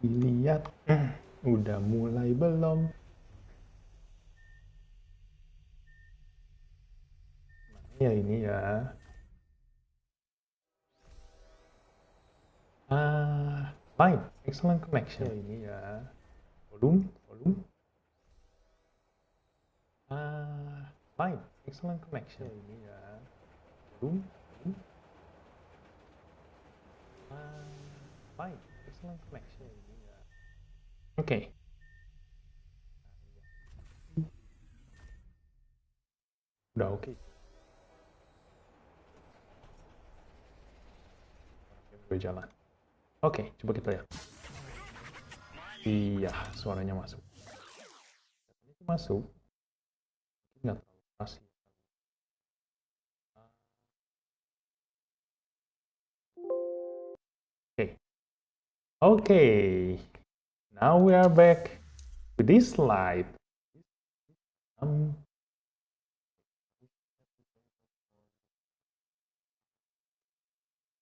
Dilihat, udah mulai belum? Mana ya ini ya? Fine, excellent connection. Ya ini ya. Volume, volume. Fine, excellent connection. Ya ini ya. Volume, volume. Fine, excellent connection. Ya ini ya. Oke. Udah oke. Gue jalan. Oke, coba kita lihat. Iya, suaranya masuk. Masuk. Nggak terlalu keras sih. Oke. Okay, now we are back to this slide. Um,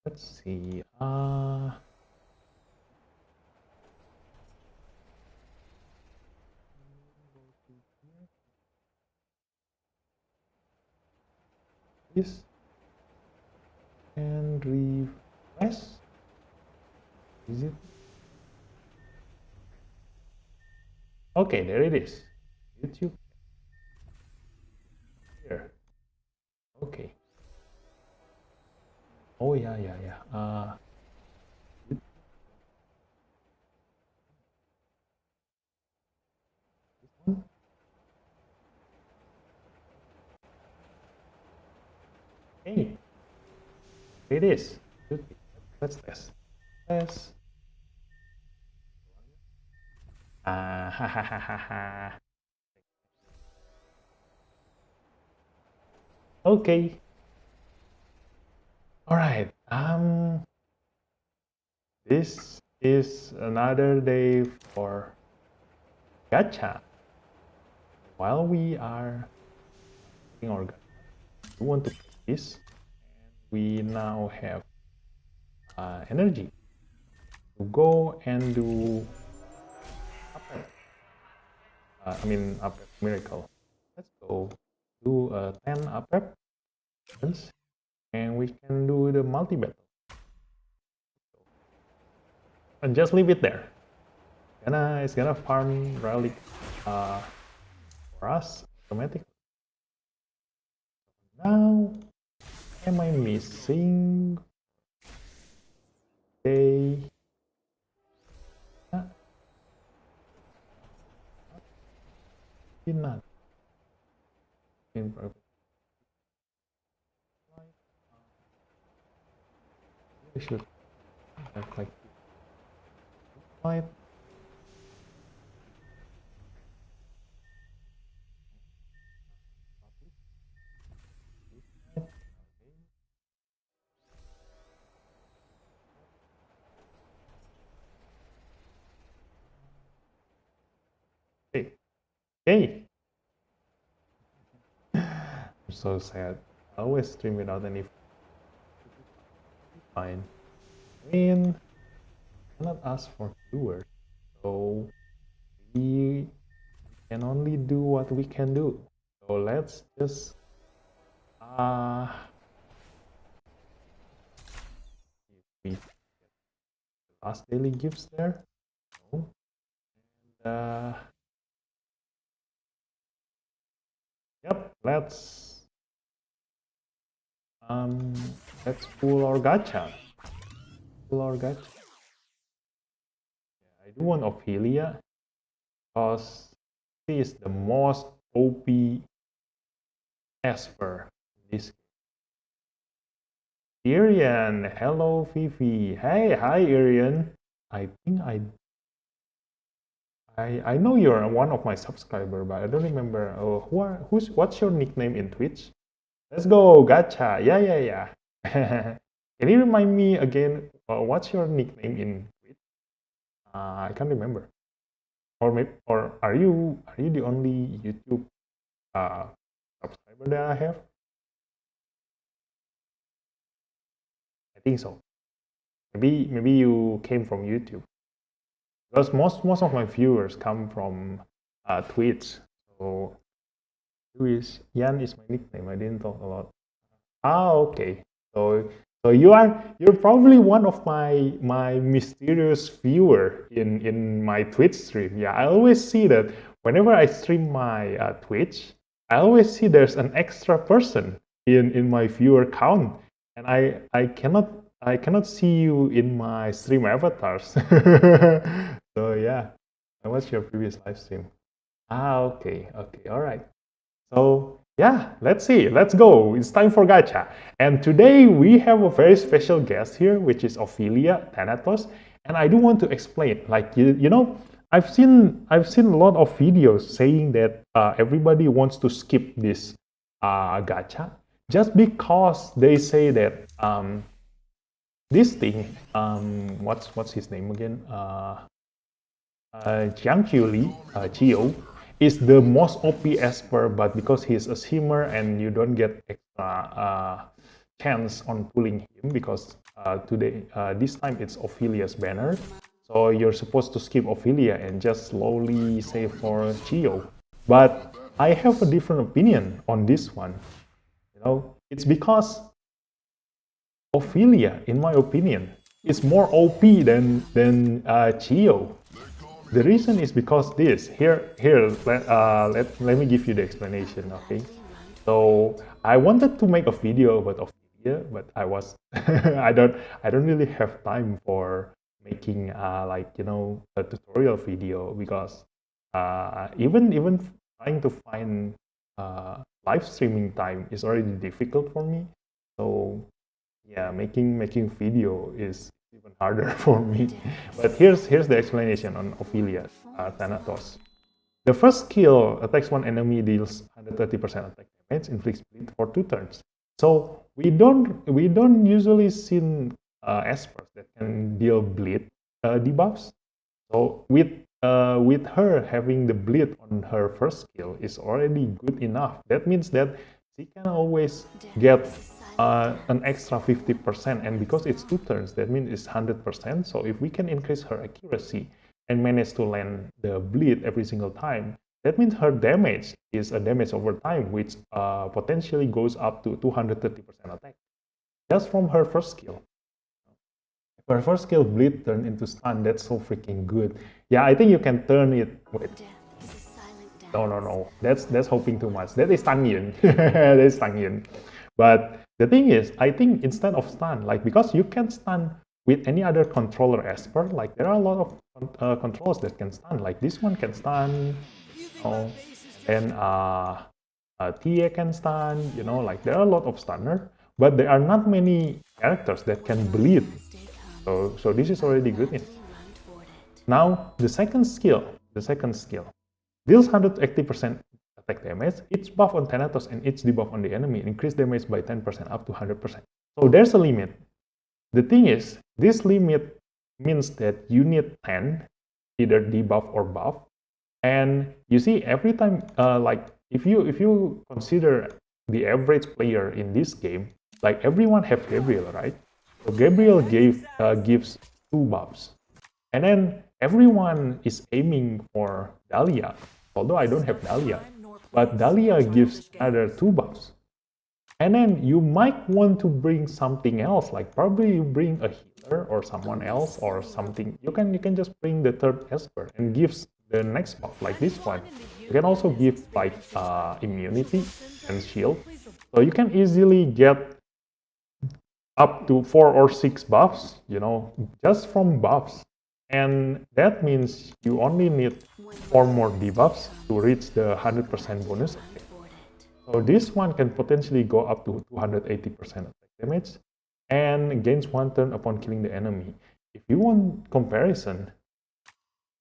let's see. This and refresh. Is it? Okay, there it is. YouTube here. Okay. Oh yeah, yeah, yeah. This one. Hey, it is. Let's test. Test. Ha ha ha ha ha. Okay. All right. This is another day for gacha. While we are doing our gacha, we want to play this, and we now have energy to go and do upgrade miracle. Let's go do 10 upgrade, and we can do the multi battle. And just leave it there. It's gonna farm relic for us automatically. Now, am I missing? Okay. Not in private. We should have like slide. Hey, hey! I'm so sad. I always stream without any fine. I mean, I cannot ask for viewers, so we can only do what we can do. So let's just if we get the last daily gifts there. No. And yep, let's pull our gacha. Pull our gacha. Yeah, I do want OPlia because she is the most OP Esper in this game. Irian, hello Fifi. Hey, hi Irian. I think I know you're one of my subscriber, but I don't remember. What's your nickname in Twitch? Let's go, gacha. Yeah, yeah, yeah. Can you remind me again? What's your nickname in Twitch? I can't remember. Or are you the only YouTube subscriber that I have? I think so. Maybe you came from YouTube, because most of my viewers come from Twitch. So Yan is my nickname. I didn't talk a lot. Ah, okay. So you're probably one of my mysterious viewer in my Twitch stream. Yeah, I always see that whenever I stream my Twitch, I always see there's an extra person in my viewer count, and I cannot see you in my stream avatars. So yeah, I watched your previous live stream. Ah, okay, okay, all right. So yeah, let's see. Let's go. It's time for gacha. And today we have a very special guest here, which is OPlia Thanatos. And I do want to explain. Like I've seen a lot of videos saying that everybody wants to skip this gacha just because they say that this thing, what's his name again? Jiang Qiuli, Gio, is the most OP Esper, but because he's a shimmer and you don't get extra chance on pulling him, because this time it's Ophelia's banner, so you're supposed to skip Ophelia and just slowly save for Gio. But I have a different opinion on this one. It's because Ophelia, in my opinion, is more OP than Gio. The reason is because this let me give you the explanation. Okay, so I wanted to make a video about Ophelia, but I don't really have time for making a tutorial video, because even trying to find live streaming time is already difficult for me. So yeah, making video is even harder for me. But here's the explanation on Ophelia Thanatos. The first skill attacks one enemy, deals 130% attack damage, inflicts bleed for 2 turns. So we don't usually see espers that can deal bleed debuffs. So with her having the bleed on her first skill is already good enough. That means that she can always get an extra 50%, and because it's 2 turns, that means it's 100%. So if we can increase her accuracy and manage to land the bleed every single time, that means her damage is a damage over time, which potentially goes up to 230% attack just from her first skill. Her first skill, bleed, turn into stun. That's so freaking good. Yeah, I think you can turn it. Wait. No. That's hoping too much. That is stun yin. That is stun yin. But the thing is, I think instead of stun, like, because you can stun with any other controller esper, like there are a lot of controllers that can stun. Like this one can stun, and TA can stun. Like there are a lot of stunner, but there are not many characters that can bleed. So this is already good. Now the second skill deals 180% attack damage. Each buff on Thanatos and each debuff on the enemy increase damage by 10% up to 100%. So there's a limit. The thing is, this limit means that you need 10, either debuff or buff. And you see, every time, like if you consider the average player in this game, like everyone have Gabriel, right? So Gabriel gives 2 buffs, and then everyone is aiming for Dahlia. Although I don't have Dahlia, but Dahlia gives another 2 buffs. And then you might want to bring something else, like probably you bring a healer or someone else or something. You can just bring the third Esper and gives the next buff, like this one. You can also give like immunity and shield. So you can easily get up to 4 or 6 buffs, just from buffs. And that means you only need 4 more debuffs to reach the 100% bonus. So this one can potentially go up to 280% attack damage and gains 1 turn upon killing the enemy. If you want comparison,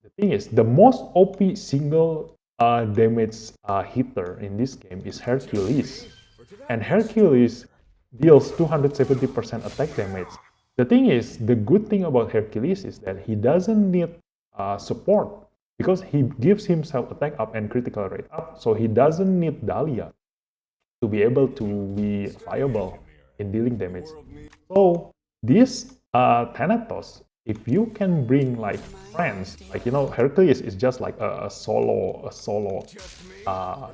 the thing is, the most OP single damage hitter in this game is Hercules. And Hercules deals 270% attack damage. The thing is, the good thing about Hercules is that he doesn't need support, because he gives himself attack up and critical rate up, so he doesn't need Dahlia to be able to be viable in dealing damage. So this Thanatos, if you can bring like friends, like Hercules is just like a solo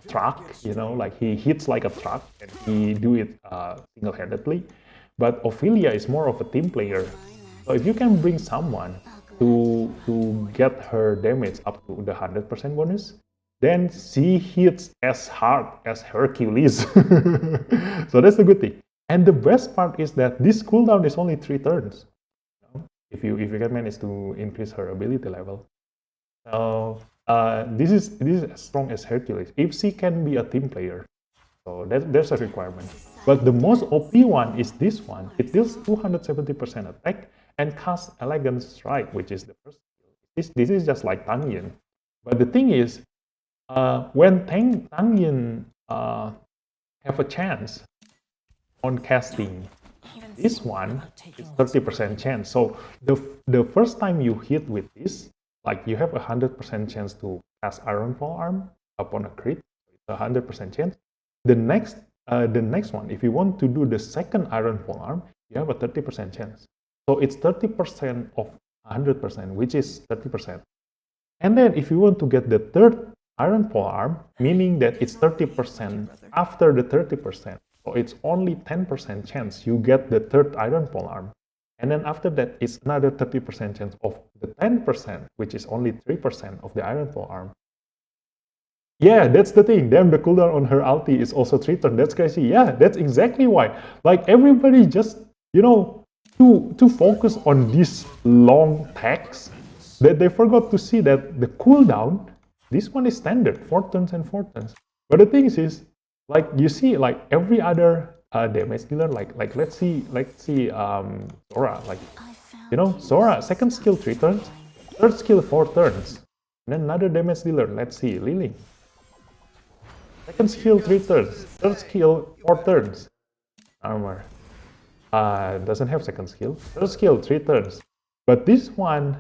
truck, like he hits like a truck and he do it single-handedly. But Ophelia is more of a team player. So if you can bring someone to get her damage up to the 100% bonus, then she hits as hard as Hercules. So that's the good thing. And the best part is that this cooldown is only 3 turns. If you can manage to increase her ability level. So this is as strong as Hercules. If she can be a team player, so there's a requirement. But the most OP one is this one. It deals 270% attack and casts Elegant Strike, which is the first skill. This is just like Tang Yin. But the thing is, when Tang Yin have a chance on casting this one, it's 30% chance. So the first time you hit with this, like you have a 100% chance to cast Iron Forearm upon a crit. It's a 100% chance. The next one, if you want to do the second Iron Forearm, you have a 30% chance. So it's 30% of 100%, which is 30%. And then if you want to get the third Iron Forearm, meaning that it's 30% after the 30%. So it's only 10% chance you get the third Iron Forearm. And then after that, it's another 30% chance of the 10%, which is only 3% of the Iron Forearm. Yeah, that's the thing. Damn, the cooldown on her ulti is also 3 turns. That's crazy. Yeah, that's exactly why. Like everybody just, to focus on these long tags, that they forgot to see that the cooldown, this one is standard, 4 turns and 4 turns. But the thing is, like you see, like every other damage dealer, like let's see, Sora, like Sora, second skill 3 turns, third skill 4 turns, and then another damage dealer. Let's see, Lily. Second skill 3 turns, third skill 4 turns. Armor. Doesn't have second skill. Third skill 3 turns. But this one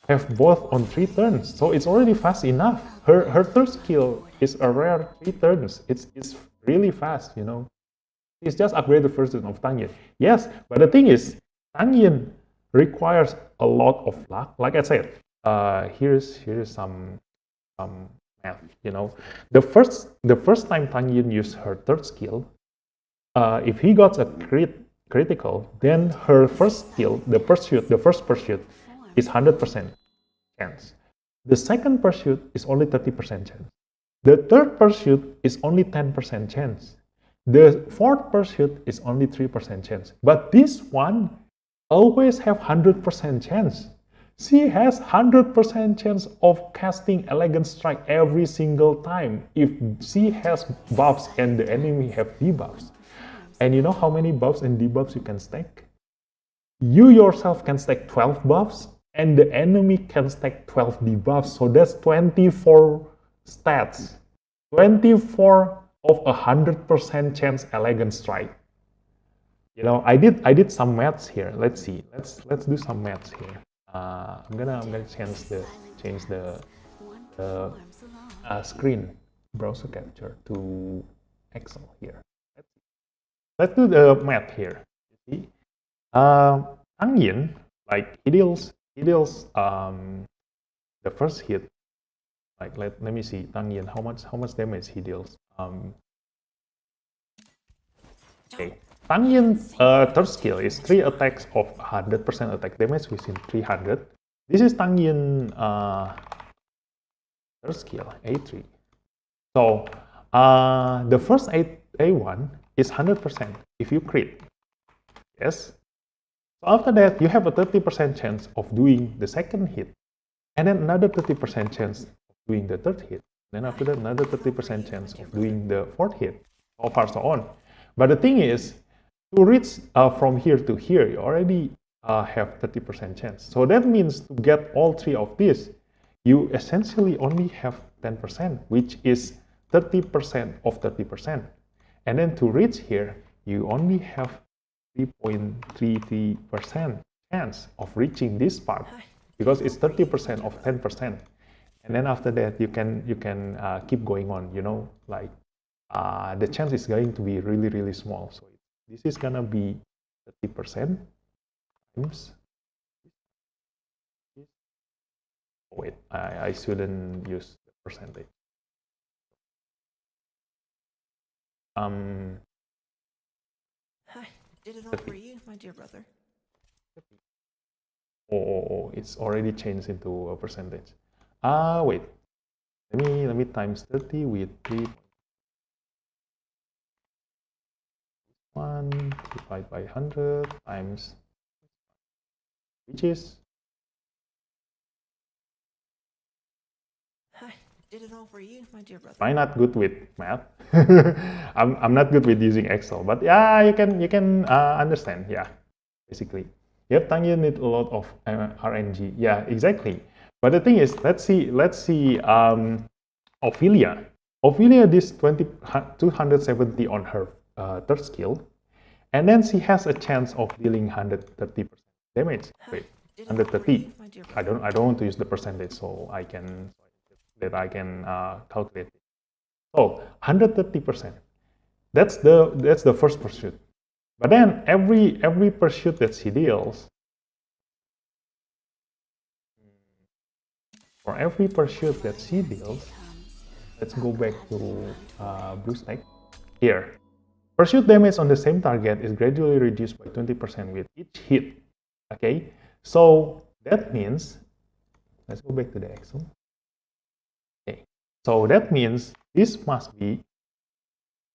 have both on 3 turns, so it's already fast enough. Her third skill is a rare 3 turns. It's really fast, It's just upgraded version of Tang Yin. Yes, but the thing is, Tang Yin requires a lot of luck. Like I said, here's some math. The first time Tang Yin used her third skill, if he got a critical, then her first skill, the first pursuit, is 100% chance. The second pursuit is only 30% chance. The third pursuit is only 10% chance. The fourth pursuit is only 3% chance. But this one always have 100% chance. She has 100% chance of casting Elegant Strike every single time if she has buffs and the enemy have debuffs. And you know how many buffs and debuffs you can stack? You yourself can stack 12 buffs and the enemy can stack 12 debuffs. So that's 24 stats. 24 of 100% chance Elegant Strike. I did some maths here. Let's see. Let's do some maths here. I'm gonna change the screen browser capture to Excel here. Let's do the math here. You see, Tang Yin, like he deals the first hit. Like let me see Tang Yin, how much damage he deals. Okay. Tang Yin's third skill is 3 attacks of 100% attack damage within 300. This is Tang Yin third skill, A3. So the first A1 is 100% if you crit. Yes. So after that, you have a 30% chance of doing the second hit. And then another 30% chance of doing the third hit. Then after that, another 30% chance of doing the fourth hit. So far, so on. But the thing is, to reach from here to here, you already have 30% chance. So that means to get all 3 of these, you essentially only have 10%, which is 30% of 30%. And then to reach here, you only have 3.33% chance of reaching this part because it's 30% of 10%. And then after that, you can keep going on, like the chance is going to be really, really small. So this is gonna be 30%. times. Oh, wait, I shouldn't use the percentage. I did it all for you, my dear brother. Oh, it's already changed into a percentage. Wait. Let me times 30 with 3.1 divided by 100 times, which is I did it all for you, my dear brother. I'm not good with math. I'm not good with using Excel, but yeah, you can understand. Yeah, basically, yep. Tang, you need a lot of RNG. Yeah, exactly. But the thing is, let's see. Ophelia. Ophelia this 270 on her third skill, and then she has a chance of dealing 130% damage. Wait, 130. I don't want to use the percentage, so I can calculate it. So 130%. That's the first pursuit. But then every pursuit that she deals, for every pursuit that she deals, let's go back to blue stack. Here, pursuit damage on the same target is gradually reduced by 20% with each hit. Okay, so that means, let's go back to the Excel. Okay, so that means this must be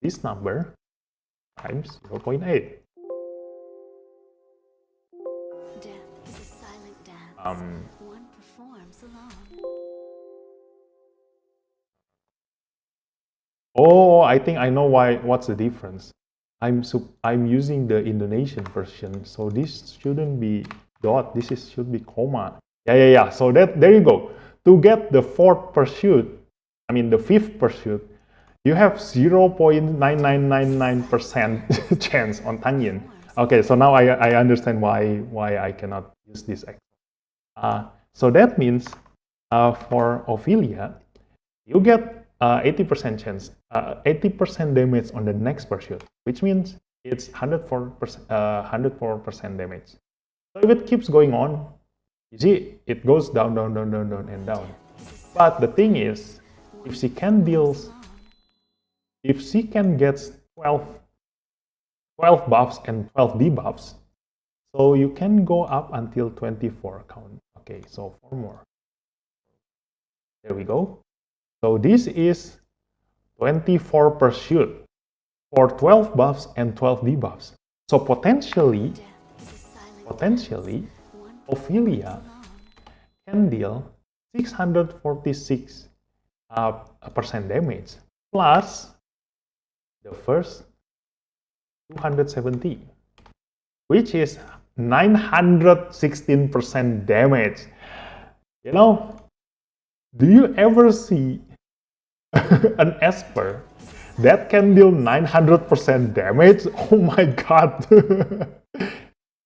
this number times 0.8. Death is a silent dance. One performs alone. Oh, I think I know what's the difference. I'm using the Indonesian version, so this shouldn't be dot. Should be comma. Yeah. So there you go. To get the the fifth pursuit, you have 0.9999% chance on Tangyun. Okay, so now I understand why I cannot use this. So that means for Ophelia, you get 80% chance, 80% damage on the next pursuit, which means it's 104% damage. So if it keeps going on, you see it goes down, and down. But the thing is, if she can get 12 buffs and 12 debuffs, so you can go up until 24 count. Okay, so 4 more. There we go. So this is 24 pursuit for 12 buffs and 12 debuffs. So potentially, Ophelia can deal 646% damage plus the first 270, which is 916% damage. You know, do you ever see an Esper that can deal 900% damage? Oh my god. You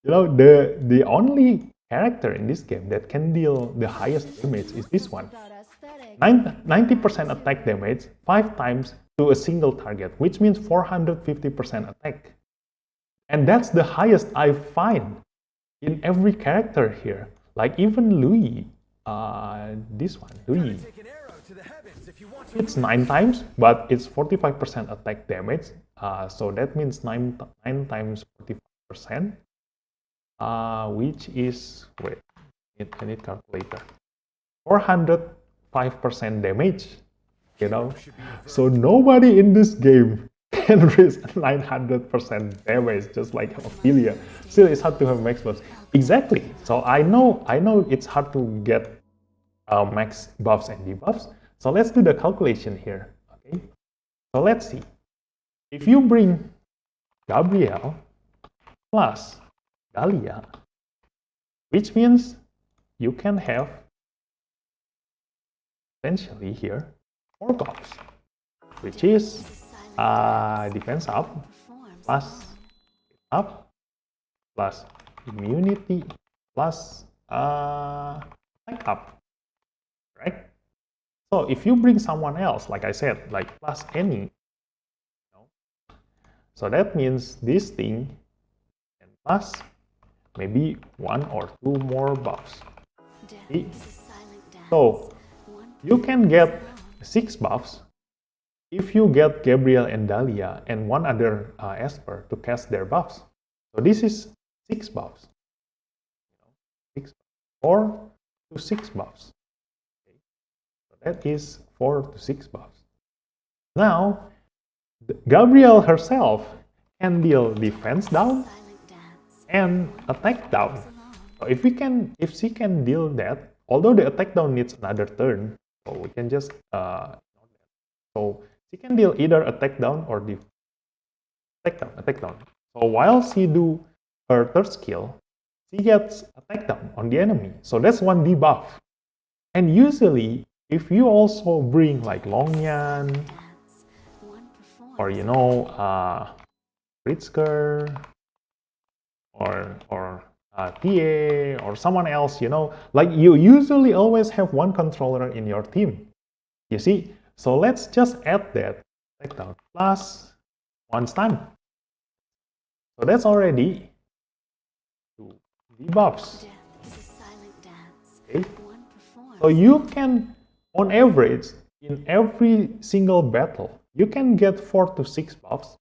know, the only character in this game that can deal the highest damage is this one. 90% attack damage 5 times to a single target, which means 450% attack. And that's the highest I find in every character here. Like even Louis, this one, Louis. It's 9 times, but it's 45% attack damage. So that means 9 times 45%, which is, wait, I need calculator. 405% damage, you know? So nobody in this game can reach 900% damage, just like Ophelia. Still, it's hard to have max buffs. Exactly. So I know it's hard to get max buffs and debuffs. So let's do the calculation here. Okay. So let's see. If you bring Gabriel plus Dahlia, which means you can have potentially here 4 buffs, which is defense up plus immunity plus attack up, right? So if you bring someone else, like I said, like plus any, so that means this thing can plus maybe 1 or 2 more buffs. Death See? is a silent dance. So One you can get performs 6 buffs if you get Gabriel and Dahlia and one other Esper to cast their buffs. So this is 6 buffs. 6, 4 to 6 buffs. Okay. So that is 4 to 6 buffs. Now, Gabriel herself can deal defense down silent dance. and attack down. Alone. So if she can deal that, although the attack down needs another turn, so we can just so she can deal either attack down or attack down. So while she do her third skill, she gets attack down on the enemy. So that's one debuff. And usually, if you also bring like Longyan Dance. One performs or Pritzker or TA or someone else, like you usually always have one controller in your team. You see? So let's just add that attack down plus 1 stun. So that's already 2 debuffs. Death is a silent dance. Okay? One performs So you can, on average, in every single battle, you can get 4 to 6 buffs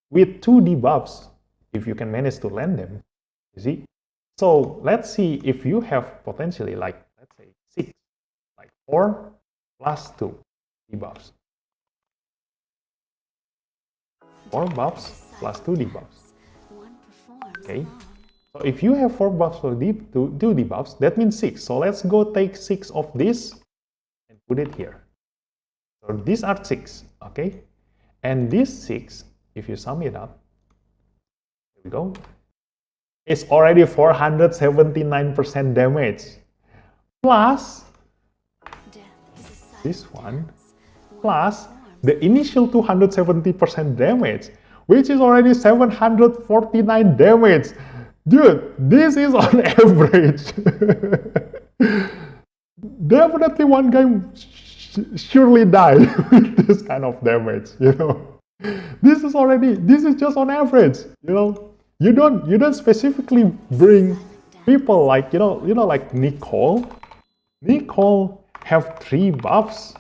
with 2 debuffs if you can manage to land them. You see? So let's see if you have potentially like, let's say 6, like 4 plus 2 debuffs. 4 buffs plus 2 debuffs. one performs Okay. alone. So if you have 4 buffs for 2 debuffs, that means 6. So let's go take 6 of this and put it here. So these are 6, okay? And this 6, if you sum it up, here we go, it's already 479% damage. Plus Death is a silent this one, dance. plus the initial 270% damage, which is already 749 damage. Dude, this is on average. Definitely one guy surely die with this kind of damage, This is just on average, You don't specifically bring people like, like Nicole. Nicole have 3 buffs.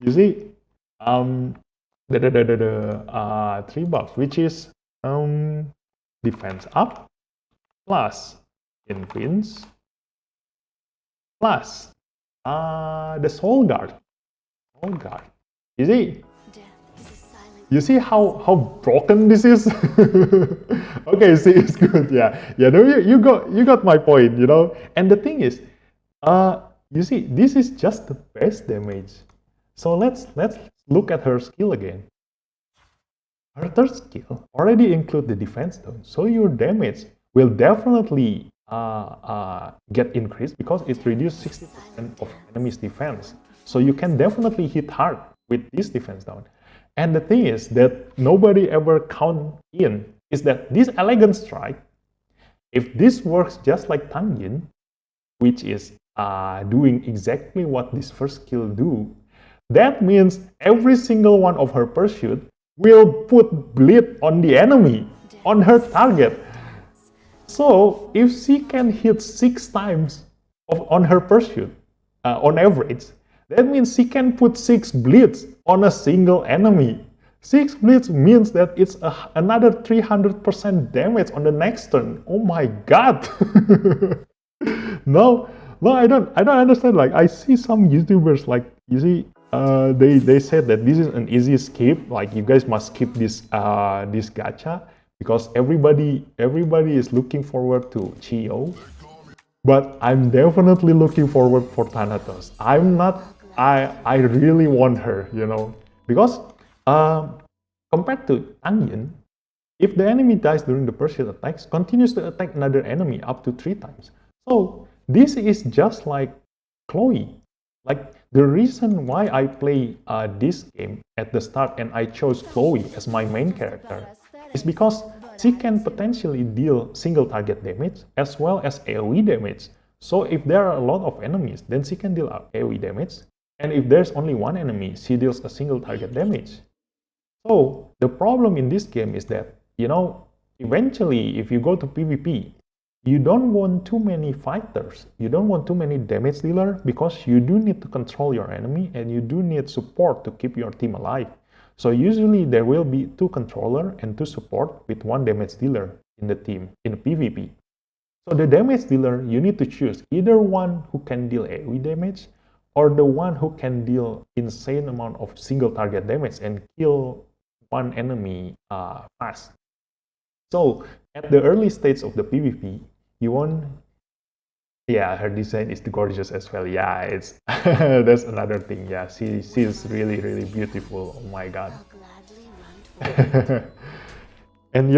You see, 3 buffs, which is defense up plus influence plus the soul guard. You see, Death is a silent you see how broken this is. Okay, see, it's good. Yeah. No, you got my point. And the thing is, you see, this is just the base damage. So let's look at her skill again. Her third skill already include the defense down, so your damage will definitely get increased because it reduces 60% of enemy's defense. So you can definitely hit hard with this defense down. And the thing is that nobody ever count in is that this elegant strike, if this works just like Tangjin, which is doing exactly what this first skill do, that means every single one of her pursuit will put bleed on the enemy, on her target. So if she can hit 6 times on her pursuit, on average, that means she can put 6 bleeds on a single enemy. 6 bleeds means that it's another 300% damage on the next turn. Oh my god! No, I don't understand. Like I see some YouTubers, like you see, they said that this is an easy skip. Like you guys must skip this this gacha because everybody is looking forward to Chio. But I'm definitely looking forward for Thanatos. I really want her, because compared to Tangjin, if the enemy dies during the pursuit attacks, continues to attack another enemy up to 3 times. So this is just like Chloe. Like the reason why I play this game at the start and I chose Chloe as my main character is because she can potentially deal single target damage as well as AoE damage. So if there are a lot of enemies, then she can deal AoE damage. And if there's only one enemy, she deals a single target damage. So the problem in this game is that, eventually if you go to PvP, you don't want too many fighters. You don't want too many damage dealer because you do need to control your enemy and you do need support to keep your team alive. So usually there will be 2 controller and 2 support with 1 damage dealer in the team in a PvP. So the damage dealer, you need to choose either one who can deal AoE damage or the one who can deal insane amount of single target damage and kill one enemy fast. So at the early stage of the PvP, you want, yeah, her design is gorgeous as well. Yeah, it's that's another thing. Yeah, she's really beautiful. Oh my god. I'll gladly run toward And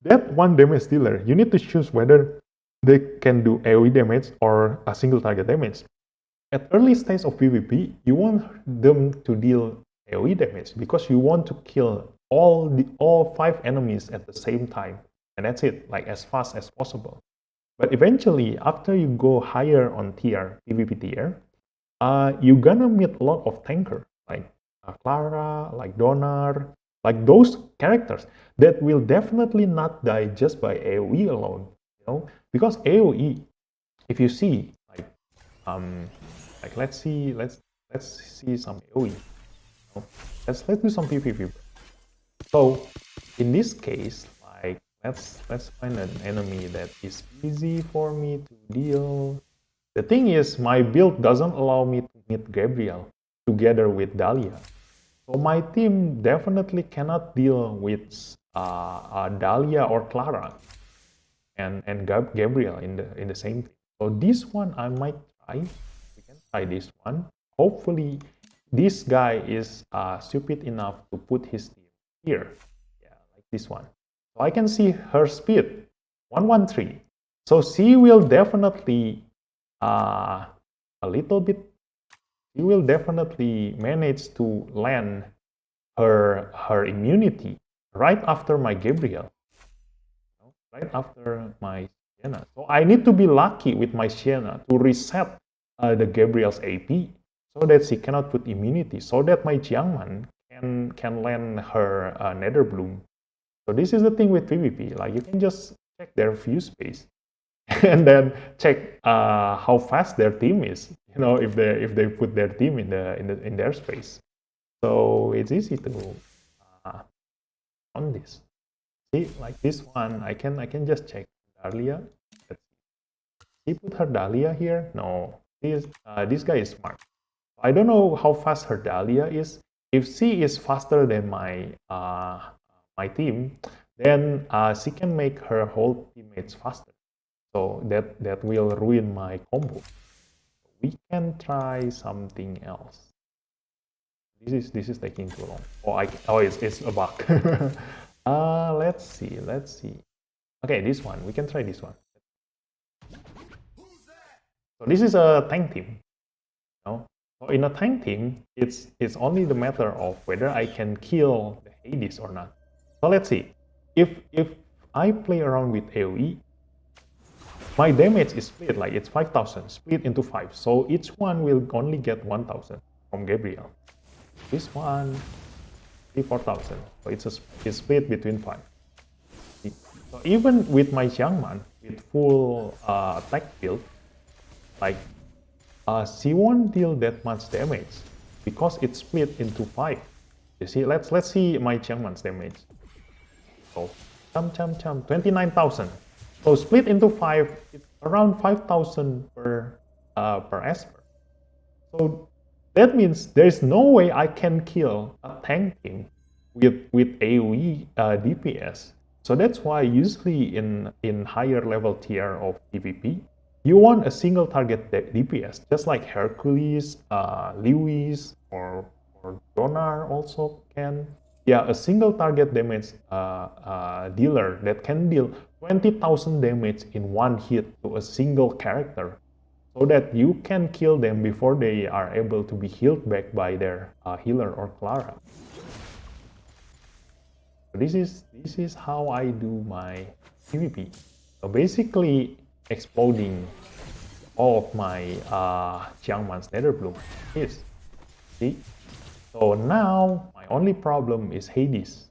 that one damage dealer, you need to choose whether they can do AoE damage or a single target damage. At early stage of PvP, you want them to deal AoE damage because you want to kill all 5 enemies at the same time, and that's it, like as fast as possible. But eventually, after you go higher on tier, PvP tier, you're gonna meet a lot of tanker like Clara, like Donar, like those characters that will definitely not die just by AoE alone, because AoE, if you see, like let's see some AoE. Let's do some PvP. So in this case, like let's find an enemy that is easy for me to deal. The thing is, my build doesn't allow me to meet Gabriel together with Dahlia. So my team definitely cannot deal with Dahlia or Clara and Gabriel in the same team. So this one I might try. We can try this one. Hopefully, this guy is stupid enough to put his team here. Yeah, like this one. So I can see her speed, 113. So she will definitely a little bit. She will definitely manage to land her immunity right after my Gabriel, right after my Sienna. So I need to be lucky with my Sienna to reset the Gabriel's AP so that she cannot put immunity, so that my Jiangman can land her Nether Bloom. So this is the thing with PvP. Like you can just check their view space and then check how fast their team is. If they put their team in their space. So it's easy to on this. See, like this one, I can just check Dahlia. She put her Dahlia here. No, this guy is smart. I don't know how fast her Dahlia is. If she is faster than my team, then she can make her whole teammates faster. So that will ruin my combo. We can try something else. This is taking too long. It's a bug. Let's see. Okay, this one. We can try this one. So this is a tank team. So in a tank team, it's only the matter of whether I can kill the Hades or not. So let's see. If I play around with AoE, my damage is split, like it's 5,000, split into 5. So each one will only get 1,000 from Gabriel. This one, 4,000. So it's split between 5. So even with my Jiangman, with full attack build, like she won't deal that much damage because it's split into 5. You see, let's see my Jiangman's damage. So 29,000. So split into 5, it's around 5,000 per Esper. So that means there's no way I can kill a tank team with AoE DPS. So that's why usually in higher level tier of PvP, you want a single target DPS, just like Hercules, Lewis, or Donar also can. Yeah, a single target damage dealer that can deal 20,000 damage in one hit to a single character, so that you can kill them before they are able to be healed back by their healer or Clara. So this is how I do my PvP. So basically, exploding all of my Jiangman's Nether Bloom is. See? So now my only problem is Hades.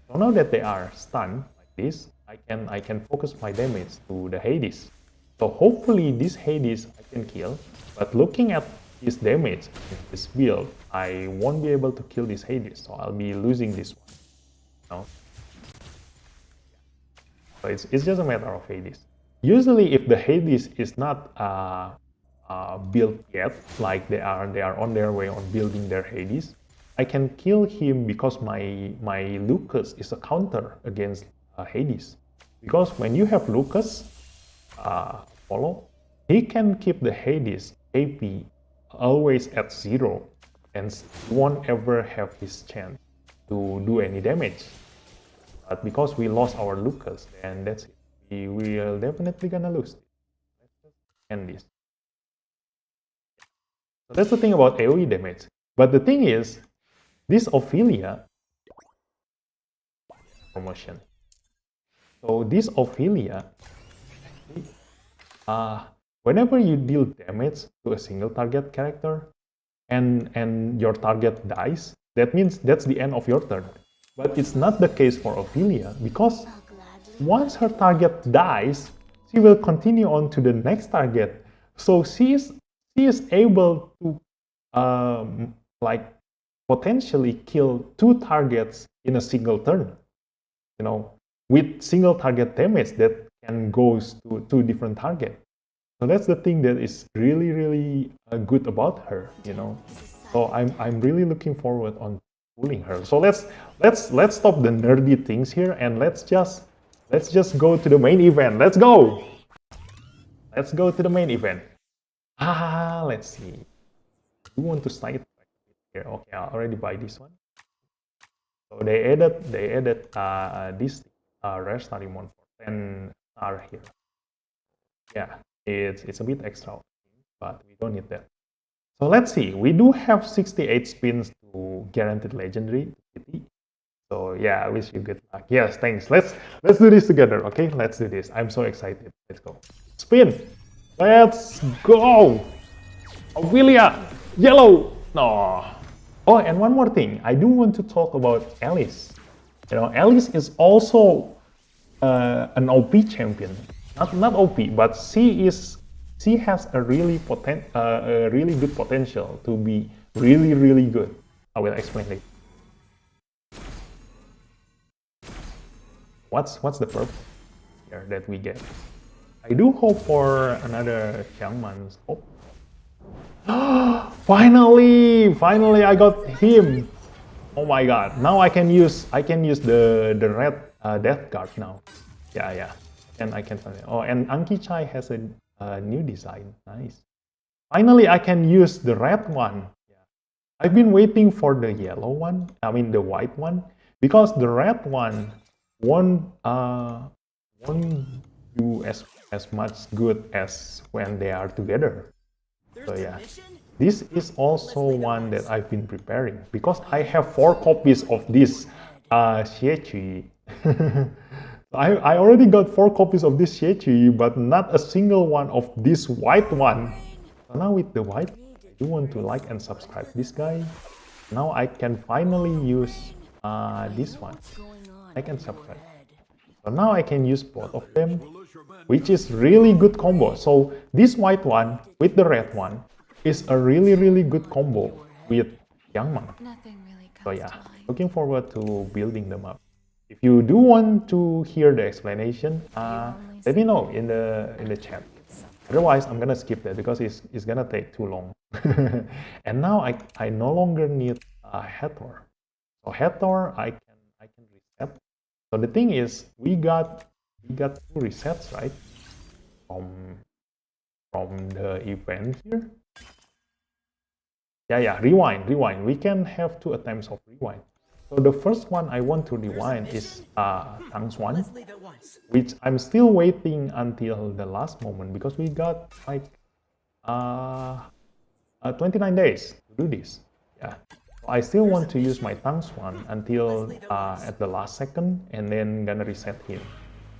So now that they are stunned like this, I can focus my damage to the Hades. So hopefully this Hades I can kill. But looking at his damage in this build, I won't be able to kill this Hades. So I'll be losing this one. No. So it's just a matter of Hades. Usually, if the Hades is not built yet, like they are on their way on building their Hades, I can kill him because my Lucas is a counter against Hades. Because when you have Lucas, follow, he can keep the Hades AP always at 0, and he won't ever have his chance to do any damage. But because we lost our Lucas, then that's it. We are definitely gonna lose. Let's just end this. So that's the thing about AoE damage. But the thing is, this OPlia promotion. So this OPlia, whenever you deal damage to a single target character, and your target dies, that means that's the end of your turn. But it's not the case for OPlia, because once her target dies, she will continue on to the next target. So she is able to like potentially kill 2 targets in a single turn. You know, with single target damage that can goes to 2 different targets. So that's the thing that is really good about her. You know, so I'm really looking forward on pulling her. So let's stop the nerdy things here and let's just go to the main event. Let's go. Let's go to the main event. Let's see. You want to slide here? Okay, I already buy this one. So they added this rare Starimon for 10 star here. Yeah, it's a bit extra, but we don't need that. So let's see. We do have 68 spins to guaranteed legendary. So yeah, I wish you good luck. Yes, thanks. Let's do this together. Okay, let's do this. I'm so excited. Let's go. Spin. Let's go. OPlia. Yellow. No. Oh, and one more thing. I do want to talk about Alice. You know, Alice is also an OP champion. Not OP, but she has a really good potential to be really good. I will explain later. What's the purpose here that we get? I do hope for another Xiangman's hope. Finally I got him. Oh my god! Now I can use the red death guard now. Yeah. And I can find it. Oh, and Anki Chai has a new design. Nice. Finally, I can use the red one. Yeah. I've been waiting for the yellow one. I mean the white one, because the red one won't do as much good as when they are together. So yeah, this is also one that I've been preparing because I have 4 copies of this Xiechui. I already got 4 copies of this Xiechui, but not a single one of this white one. So now with the white, I do want to like and subscribe this guy. Now I can finally use this one. I can subscribe. So now I can use both of them, which is really good combo. So this white one with the red one is a really good combo with Xiangman. So yeah, looking forward to building them up. If you do want to hear the explanation, let me know in the chat. Otherwise, I'm gonna skip that because it's gonna take too long. And now I no longer need Hathor. So Hathor I can reset. So the thing is, we got 2 resets, right? From the event here. Yeah, rewind. We can have 2 attempts of rewind. So the first one I want to rewind is Tang's one, which I'm still waiting until the last moment because we got like 29 days to do this. Yeah, so I still want to use my Tang's one until at the last second, and then gonna reset him.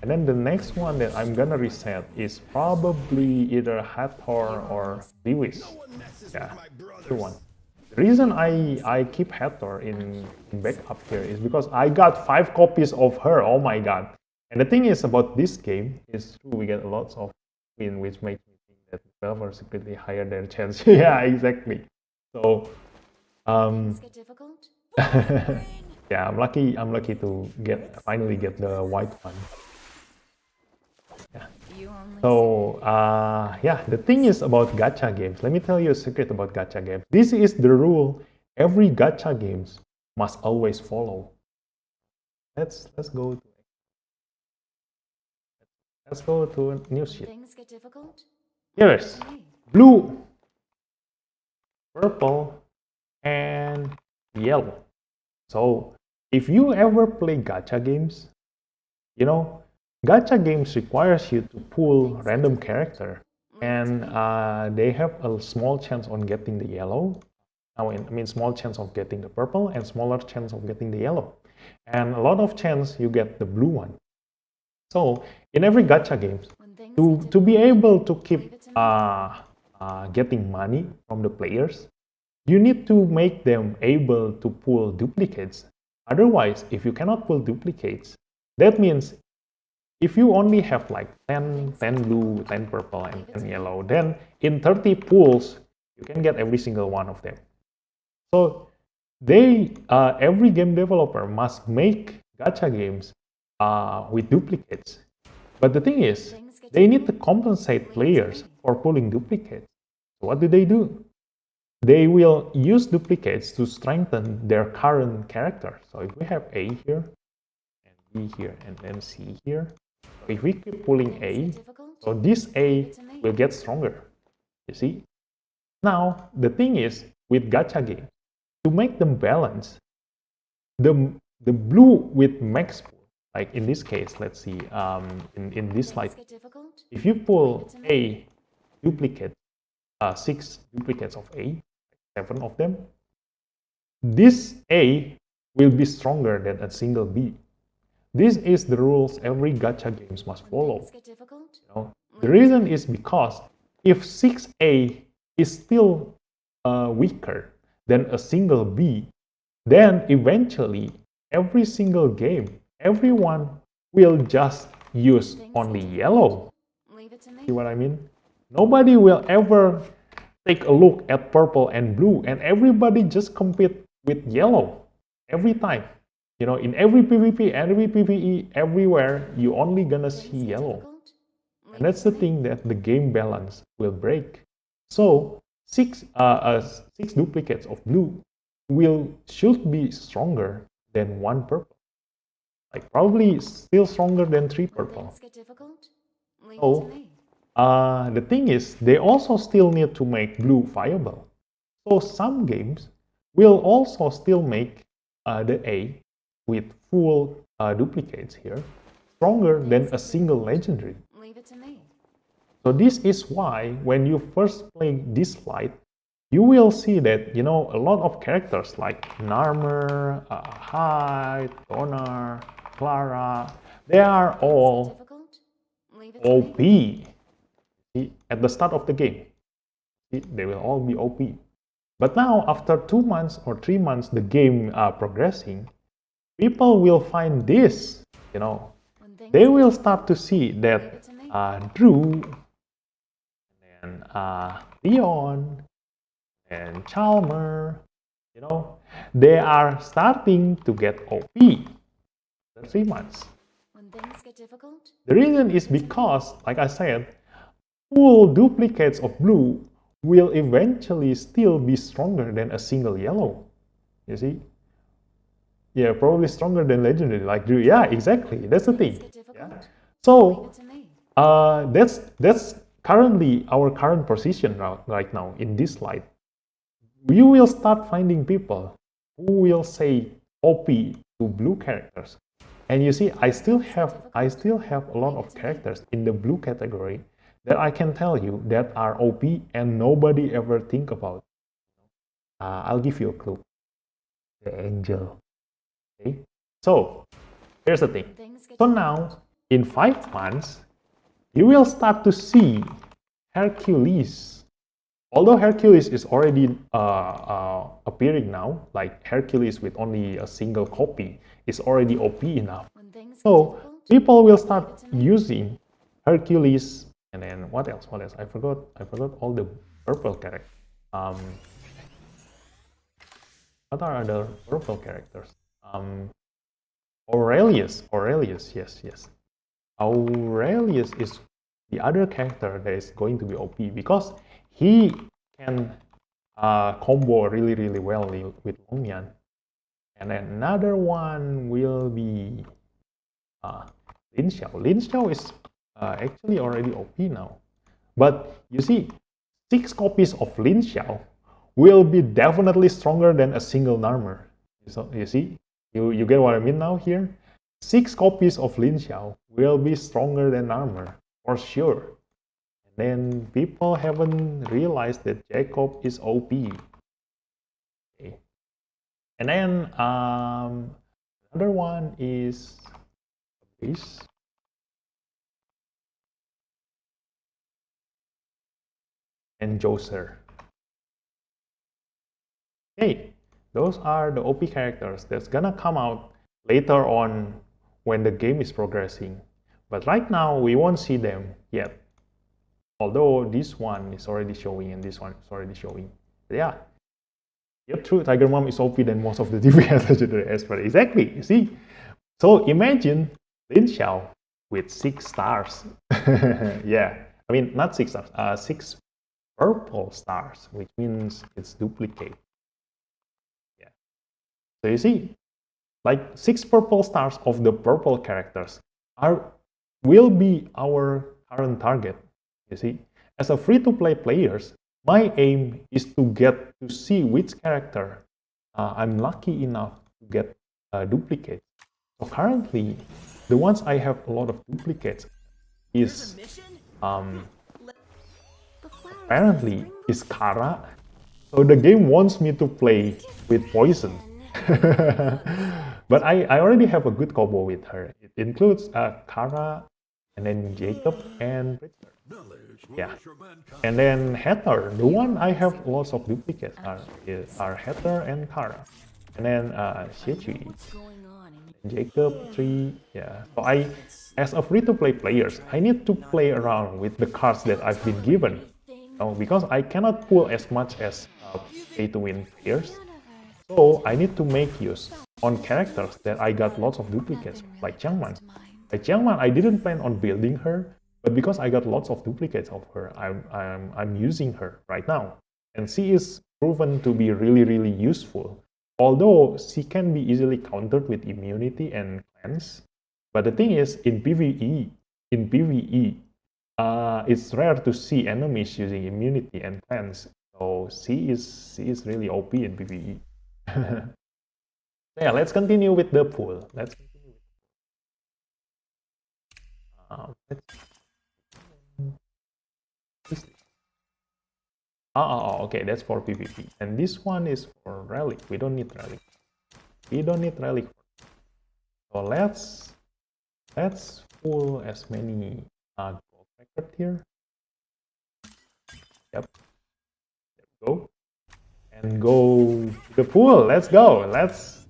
And then the next one that I'm gonna reset is probably either Hathor or Lewis. Yeah, either one. The reason I keep Hathor in backup here is because I got 5 copies of her. Oh my god. And the thing is about this game is true, we get a lot of win, which makes me think that developers secretly higher their chance. Yeah, exactly. So, Things get difficult. yeah, I'm lucky to finally get the white one. Yeah. You only So, yeah, the thing is about gacha games. Let me tell you a secret about gacha games. This is the rule every gacha games must always follow. Let's go to a new sheet. things get difficult. Here's blue, purple, and yellow. So if you ever play gacha games, you know, gacha games requires you to pull random character, and they have a small chance on getting the yellow. I mean, small chance of getting the purple and smaller chance of getting the yellow, and a lot of chance you get the blue one. So in every gacha games, to be able to keep getting money from the players, you need to make them able to pull duplicates. Otherwise, if you cannot pull duplicates, that means if you only have like 10 blue, 10 purple, and 10 yellow, then in 30 pulls, you can get every single one of them. So every game developer must make gacha games with duplicates. But the thing is, they need to compensate players for pulling duplicates. So what do? They will use duplicates to strengthen their current character. So if we have A here, and B here, and then C here, if we keep pulling A, so this A will get stronger. You see? Now, the thing is, with gacha games, to make them balance, the blue with max pull, like in this case, let's see, in this slide, if you pull A duplicate, 6 duplicates of A, 7 of them, this A will be stronger than a single B. This is the rules every gacha games must follow. The reason is because if 6A is still weaker than a single B, then eventually every single game, everyone will just use only yellow. See what I mean? Nobody will ever take a look at purple and blue, and everybody just compete with yellow every time. In every PvP, every PvE, everywhere, you only gonna see yellow. And that's the thing that the game balance will break. So 6 duplicates of blue should be stronger than 1 purple. Like probably still stronger than 3 purple. So the thing is, they also still need to make blue viable. So some games will also still make the A with full duplicates here stronger than a single legendary. So this is why when you first play this slide, you will see that a lot of characters like Narmer, Hyde, Donner, Clara, they are all OP at the start of the game. They will all be OP. But now, after 2 months or 3 months, the game progressing, people will find this. They will start to see that Drew and Leon and Chalmer, they are starting to get OP after 3 months. The reason is because, like I said, full duplicates of blue will eventually still be stronger than a single yellow. You see? Yeah, probably stronger than legendary, like Drew. Yeah, exactly. That's the thing. Yeah. So that's currently our current position right now in this slide. You will start finding people who will say OP to blue characters. And you see, I still have a lot of characters in the blue category that I can tell you that are OP and nobody ever think about. I'll give you a clue. The Angel. Okay? So, here's the thing. So now, in 5 months, you will start to see Hercules. Although Hercules is already appearing now, like Hercules with only a single copy is already OP enough. So people will start using Hercules, and then what else? What else? I forgot all the purple characters. What are other purple characters? Aurelius. Yes. Aurelius is the other character that is going to be OP because he can combo really well with Longyan. And then another one will be Lin Xiao. Lin Xiao is actually already OP now. But you see, 6 copies of Lin Xiao will be definitely stronger than a single Narmer. So you see, you get what I mean now here? 6 copies of Lin Xiao will be stronger than Narmer, for sure. And then people haven't realized that Jacob is OP. Okay. And then another one is this. And Joser. Okay, those are the OP characters that's gonna come out later on when the game is progressing. But right now, we won't see them yet. Although this one is already showing and this one is already showing. But yeah, yep, true, Tiger Mom is OP than most of the DPS legendary expert. Exactly, you see? So imagine Lin Xiao with 6 stars. Yeah, I mean, not 6 stars, 6 purple stars, which means it's duplicate. Yeah. So you see, like 6 purple stars of the purple characters will be our current target. You see, as a free-to-play players, my aim is to get to see which character I'm lucky enough to get a duplicate. So currently, the ones I have a lot of duplicates is apparently is Kara. So the game wants me to play with poison. But I already have a good combo with her. It includes Kara, and then Jacob and Richard. Yeah. And then Heather, the one I have lots of duplicates are Heather and Kara. And then Shechui, Jacob, 3. Yeah. So as a free-to-play players, I need to play around with the cards that I've been given. Because I cannot pull as much as pay-to-win players. So I need to make use on characters that I got lots of duplicates, like Jiangman. Like Jiangman, I didn't plan on building her, but because I got lots of duplicates of her, I'm using her right now. And she is proven to be really useful. Although she can be easily countered with immunity and cleanse. But the thing is, in PvE, it's rare to see enemies using immunity and cleanse. So she is really OP in PvE. So yeah, let's continue with the pool. Let's continue with okay, that's for PvP. And this one is for relic. We don't need relic. So let's pull as many gold record here. Yep. Go. And go to the pool. Let's go. Let's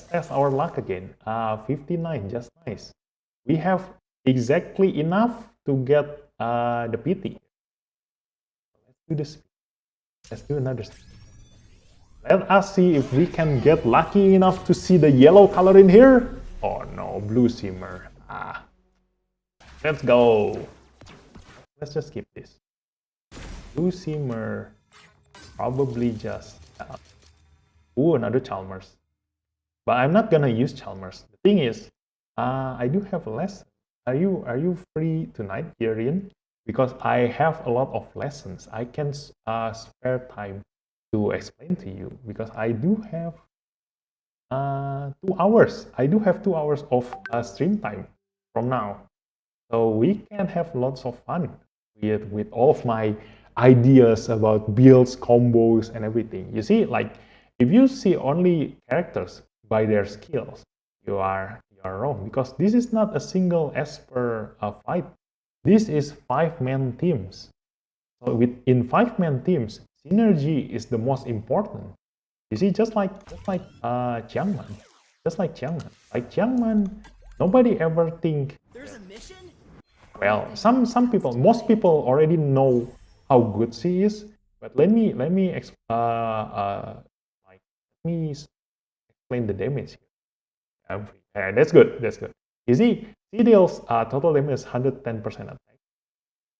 test our luck again. 59, just nice. We have exactly enough to get the PT. Let's do this. Let's do another. Let us see if we can get lucky enough to see the yellow color in here. Oh no, blue shimmer. Let's go. Let's just skip this. Blue shimmer. Probably just another Chalmers. But I'm not gonna use Chalmers. The thing is, I do have a lesson. Are you free tonight, Yurian? Because I have a lot of lessons. I can spare time to explain to you because I do have 2 hours. I do have 2 hours of stream time from now, so we can have lots of fun with all of my ideas about builds, combos, and everything. You see, like if you see only characters by their skills, you are wrong because this is not a single Esper fight. This is 5-man teams. So in 5-man teams, synergy is the most important. You see, just like Jiangman, like Jiangman nobody ever think. There's a mission? Well, most people already know how good she is. But let me explain the damage here. That's good. That's good. You see, she deals total damage 110% attack.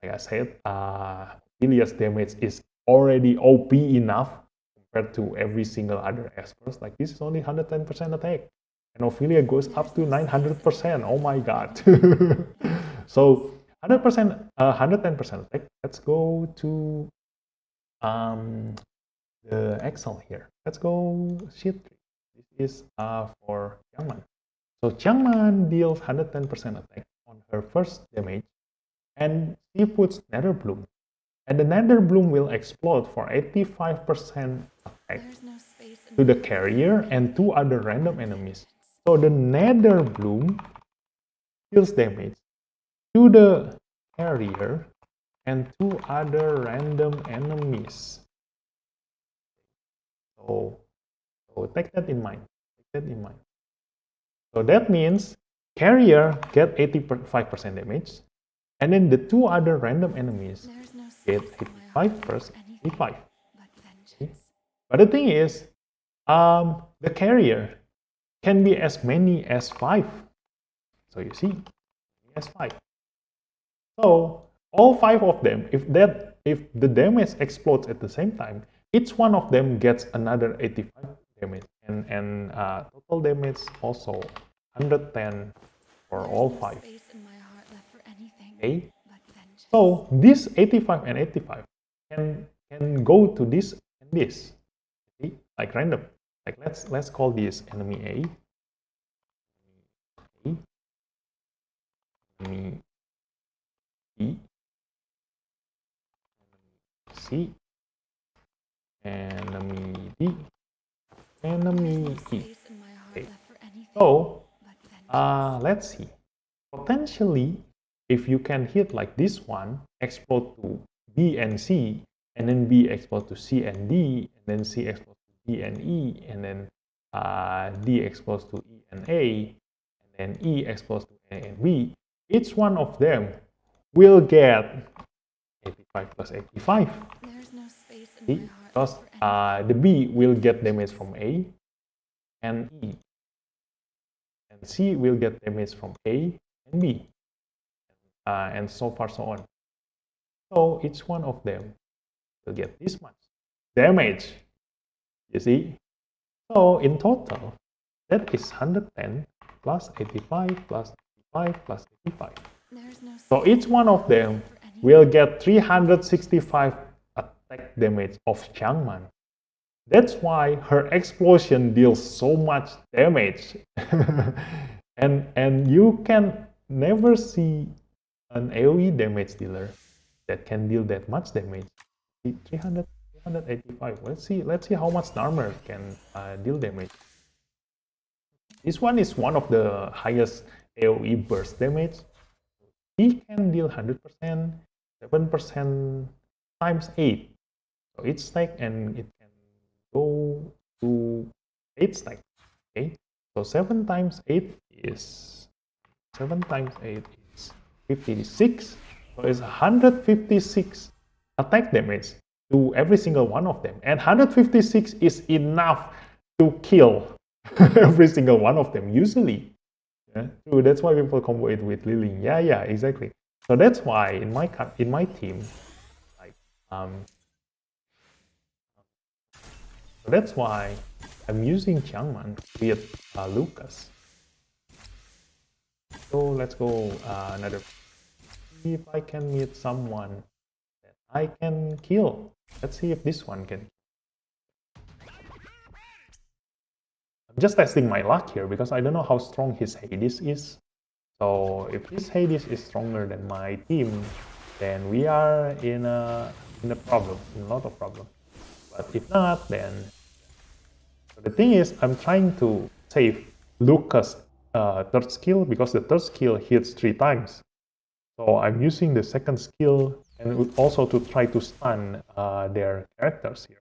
Like I said, Ophelia's damage is already OP enough compared to every single other experts. Like this is only 110% attack, and Ophelia goes up to 900%. Oh my god! So 100%, 110% attack. Let's go to the Excel here. Let's go sheet 3. This is for Jiangman. So Jiangman deals 110% attack on her first damage, and she puts Nether Bloom. And the Nether Bloom will explode for 85% attack to the carrier and 2 other random enemies. So the Nether Bloom deals damage to the carrier and 2 other random enemies. So take that in mind. Take that in mind. So that means carrier get 85% damage, and then the 2 other random enemies get 85%. Okay. But the thing is, the carrier can be as many as 5. So you see, as 5. So all 5 of them, if the damage explodes at the same time, each one of them gets another 85 damage, and total damage also 110 for all 5. Okay. So this 85 and 85 can go to this and this. See? Like random. Like let's call this enemy A, enemy B, C, enemy D, enemy E. Okay. So let's see. Potentially, if you can hit like this one, explode to B and C, and then B explode to C and D, and then C explodes to D and E, and then D explodes to E and A, and then E explodes to A and B, each one of them will get 85 plus 85. There's no space in See? my heart Because for the B will get damage from A and E, and C will get damage from A and B, and so far so on. So each one of them will get this much damage. You see? So in total, that is 110 plus 85 plus 85 plus 85. So each one of them will get 365 attack damage of Jiangman. That's why her explosion deals so much damage. and you can never see an AoE damage dealer that can deal that much damage. 385. Let's see how much armor can deal damage. This one is one of the highest AoE burst damage. He can deal 100%, 7% times 8. So each stack, and it can go to 8 stack. Okay, so 7 times 8 is 56. So it's 156 attack damage to every single one of them, and 156 is enough to kill every single one of them usually. Yeah, true. That's why people combo it with Lily. Yeah, exactly. So that's why in my team, like so that's why I'm using Jiangman with Lucas. So let's go another. See if I can meet someone that I can kill. Let's see if this one can. I'm just testing my luck here because I don't know how strong his Hades is. So if his Hades is stronger than my team, then we are in a problem, in a lot of problem. But if not, then so the thing is, I'm trying to save Lucas' third skill because the third skill hits 3 times. So I'm using the second skill and also to try to stun their characters here.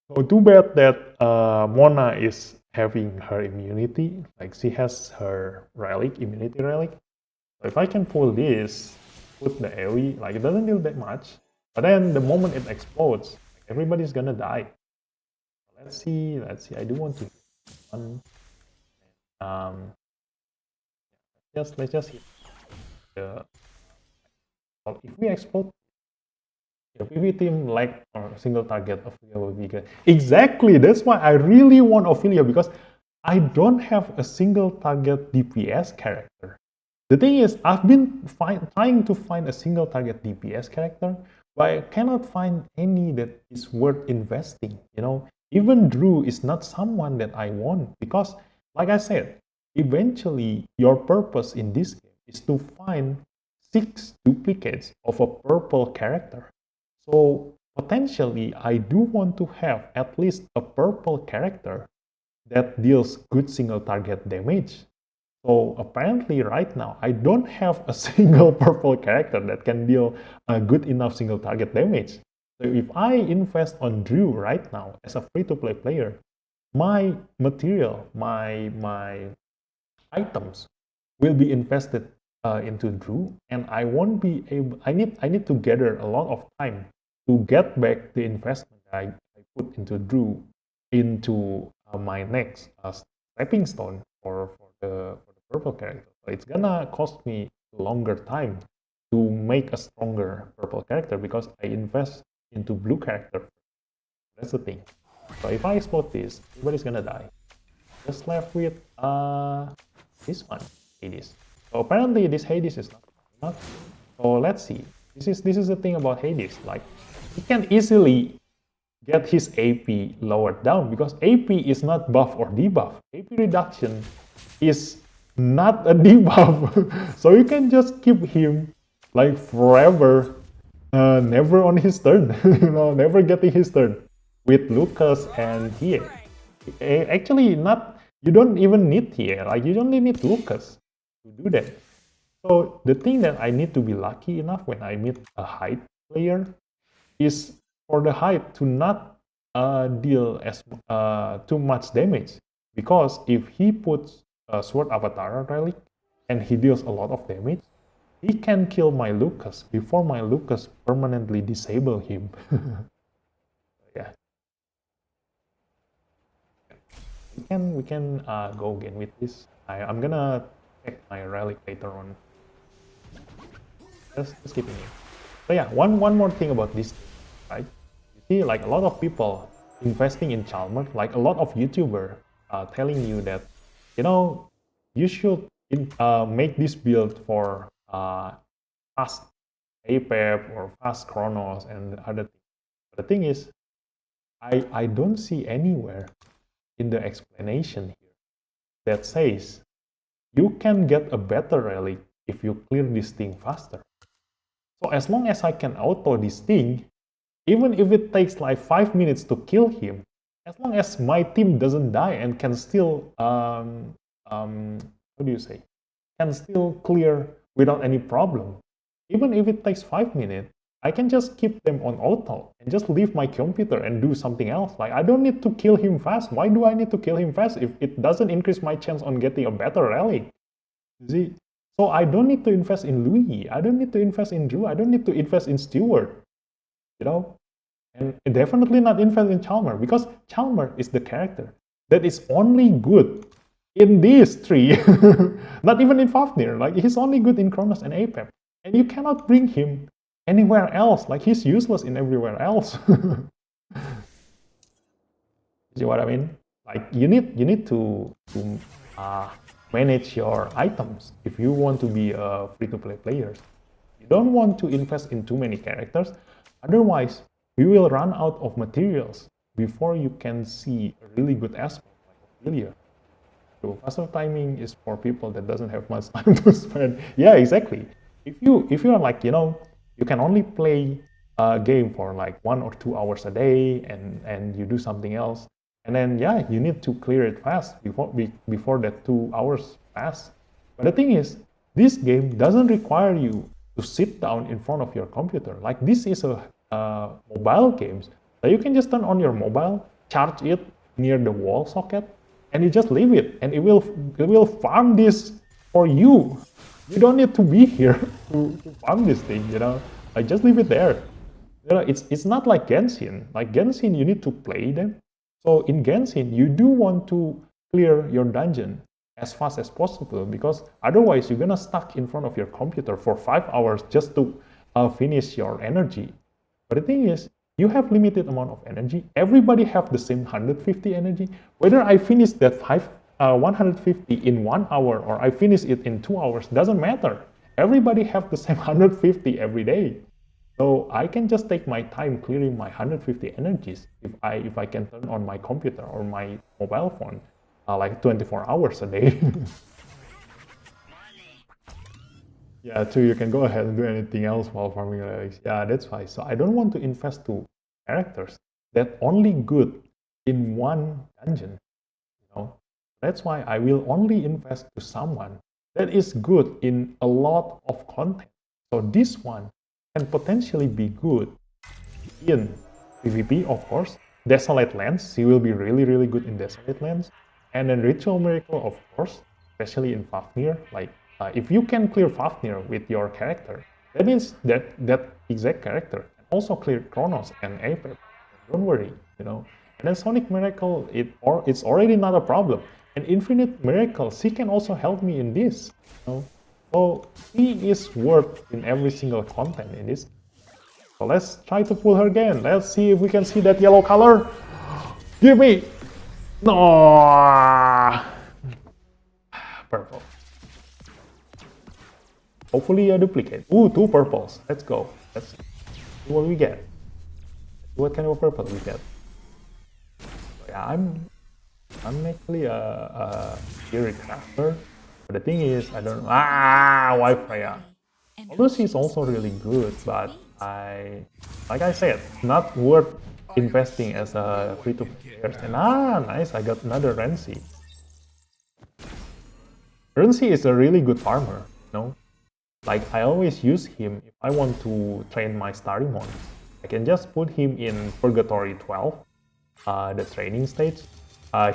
So too bad that Mona is having her immunity. Like she has her relic, immunity relic. So if I can pull this, put the AoE, like it doesn't deal that much. But then the moment it explodes, like, everybody's gonna die. Let's see. I do want to do one. Um, let's just hit the. Well, if we explode, the PV team like or single target Ophelia will be good. Exactly. That's why I really want Ophelia because I don't have a single target DPS character. The thing is, I've been trying to find a single target DPS character, but I cannot find any that is worth investing. Even Drew is not someone that I want because, like I said, eventually your purpose in this game is to find 6 duplicates of a purple character. So potentially, I do want to have at least a purple character that deals good single target damage. So apparently right now, I don't have a single purple character that can deal a good enough single target damage. So if I invest on Drew right now as a free-to-play player, my material, my items will be invested into Drew, and I won't be able. I need to gather a lot of time to get back the investment I put into Drew into my next stepping stone for the purple character. So it's gonna cost me longer time to make a stronger purple character because I invest into blue character. That's the thing. So if I explode this, everybody's gonna die. Just left with this one, Hades. So apparently this Hades is not enough. So let's see. This is the thing about Hades. Like he can easily get his AP lowered down because AP is not buff or debuff. AP reduction is not a debuff. So you can just keep him like forever, never on his turn. Never getting his turn with Lucas and here. Actually, not. You don't even need here. Like you only need Lucas to do that. So the thing that I need to be lucky enough when I meet a height player is for the height to not deal as too much damage. Because if he puts a Sword Avatar relic and he deals a lot of damage, he can kill my Lucas before my Lucas permanently disable him. Yeah. We can go again with this. I'm gonna check my relic later on. Just keeping it. So yeah, one more thing about this, right? You see, like a lot of people investing in Chalmers, like a lot of YouTubers telling you that, you should make this build for fast APEP or fast Chronos and other things. But the thing is, I don't see anywhere in the explanation here that says you can get a better relic if you clear this thing faster. So as long as I can auto this thing, even if it takes like 5 minutes to kill him, as long as my team doesn't die and can still, how do you say, can still clear without any problem, even if it takes 5 minutes, I can just keep them on auto and just leave my computer and do something else. Like I don't need to kill him fast. Why do I need to kill him fast if it doesn't increase my chance on getting a better relic? See? So I don't need to invest in Louis. I don't need to invest in Drew. I don't need to invest in Stewart. And definitely not invest in Chalmers because Chalmers is the character that is only good in these three. Not even in Fafnir. Like he's only good in Kronos and APEP. And you cannot bring him anywhere else. Like he's useless in everywhere else. See what I mean? Like you need to manage your items if you want to be a free-to-play player. You don't want to invest in too many characters, otherwise you will run out of materials before you can see a really good aspect like Ophelia. So faster timing is for people that doesn't have much time to spend. Yeah, exactly. If you are like, you can only play a game for like 1 or 2 hours a day and you do something else. And then, yeah, you need to clear it fast before that 2 hours pass. But the thing is, this game doesn't require you to sit down in front of your computer. Like this is a mobile game. So you can just turn on your mobile, charge it near the wall socket, and you just leave it, and it will farm this for you. You don't need to be here to farm this thing, you know. Like, just leave it there. You know, it's not like Genshin. Like Genshin, you need to play them. So in Genshin, you do want to clear your dungeon as fast as possible, because otherwise you're gonna stuck in front of your computer for 5 hours just to finish your energy. But the thing is, you have limited amount of energy. Everybody have the same 150 energy. Whether I finish that 150 in 1 hour or I finish it in 2 hours doesn't matter. Everybody have the same 150 every day. So I can just take my time clearing my 150 energies if I can turn on my computer or my mobile phone like 24 hours a day. Yeah, too, you can go ahead and do anything else while farming relics. Yeah, that's why. So I don't want to invest to characters that only good in one dungeon. You know, that's why I will only invest to someone that is good in a lot of content. So this one can potentially be good in PvP, of course. Desolate Lands, he will be really, really good in Desolate Lands. And then Ritual Miracle, of course, especially in Fafnir. Like, if you can clear Fafnir with your character, that means that exact character can also clear Chronos and Apex. Don't worry, you know. And then Sonic Miracle, it's already not a problem. And Infinite Miracles, he can also help me in this. You know? So he is worth in every single content in this. So let's try to pull her again. Let's see if we can see that yellow color. Give me! No! Purple. Hopefully a duplicate. Ooh, 2 purples. Let's go. Let's see what we get. What kind of purple we get. So yeah, I'm actually a theory crafter. But the thing is, I don't. Wi-Fi. Yeah. Although she's also really good, but like I said, not worth investing as a free-to-play player. And nice, I got another Renzi. Renzi is a really good farmer, you know. Like, I always use him if I want to train my Starymon. I can just put him in Purgatory 12, the training stage.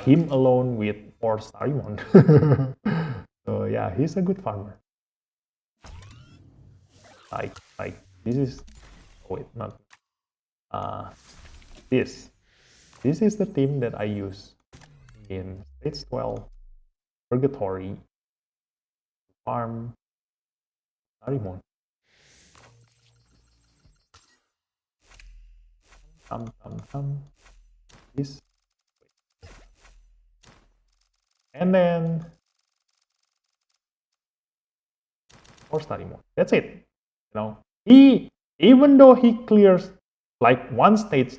Him alone with 4 Starymon. So yeah, he's a good farmer. Like this is, oh wait, not this is the team that I use in stage 12 Purgatory farm Sarimon. This, and then for Sarimon. That's it. You know, even though he clears like one stage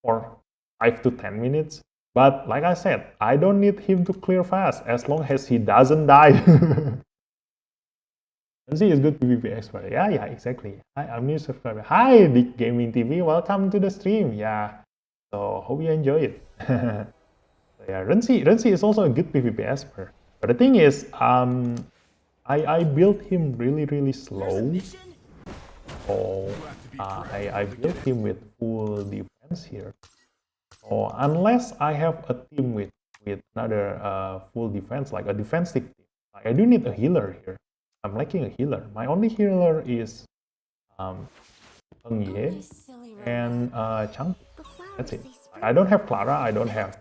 for 5 to 10 minutes, but like I said, I don't need him to clear fast as long as he doesn't die. Renzi is good PvP expert. Yeah, exactly. Hi, I'm new subscriber. Hi, Dick Gaming TV. Welcome to the stream. Yeah. So hope you enjoy it. So yeah, Renzi is also a good PvP expert. But the thing is, I built him really slow. So I built him with full defense here. So unless I have a team with another full defense, like a defensive team, I do need a healer here. I'm lacking a healer. My only healer is Peng Ye and Chang. That's it. I don't have Clara. I don't have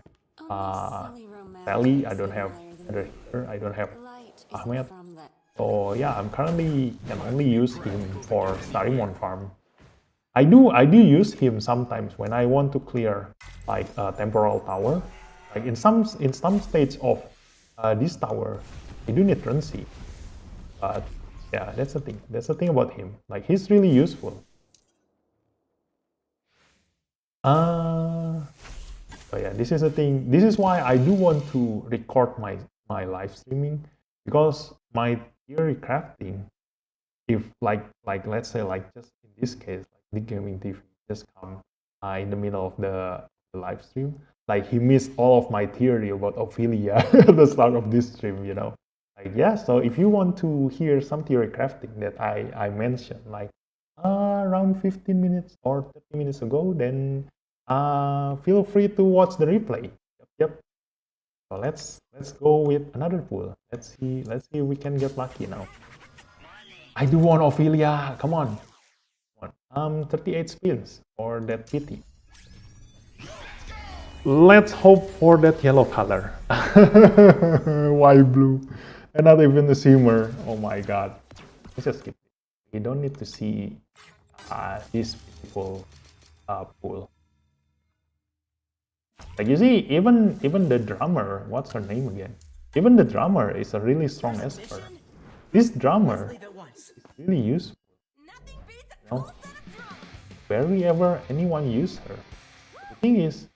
Sally. I don't have another healer. I don't have Ahmed. So yeah, I'm currently can only use him for Starymon farm. I do use him sometimes when I want to clear like a temporal tower. Like in some stage of this tower, I do need Renzi. But yeah, that's the thing. That's the thing about him. Like, he's really useful. So yeah, this is the thing. This is why I do want to record my live streaming, because my theory crafting, if like let's say like just in this case, like the gaming TV just come in the middle of the live stream, like he missed all of my theory about OPlia at the start of this stream, you know. Like, yeah, so if you want to hear some theory crafting that I mentioned, like around 15 minutes or 30 minutes ago, then feel free to watch the replay. Yep. So let's go with another pool. Let's see if we can get lucky now. I do want Ophelia. Come on. 38 spins for that pity. Let's hope for that yellow color. Why blue? And not even the shimmer. Oh my god. Let's just skip it. We don't need to see this beautiful pool. Like you see, even the drummer, what's her name again? Even the drummer is a really strong esper. This drummer is really useful. You know, barely ever anyone use her. The thing is,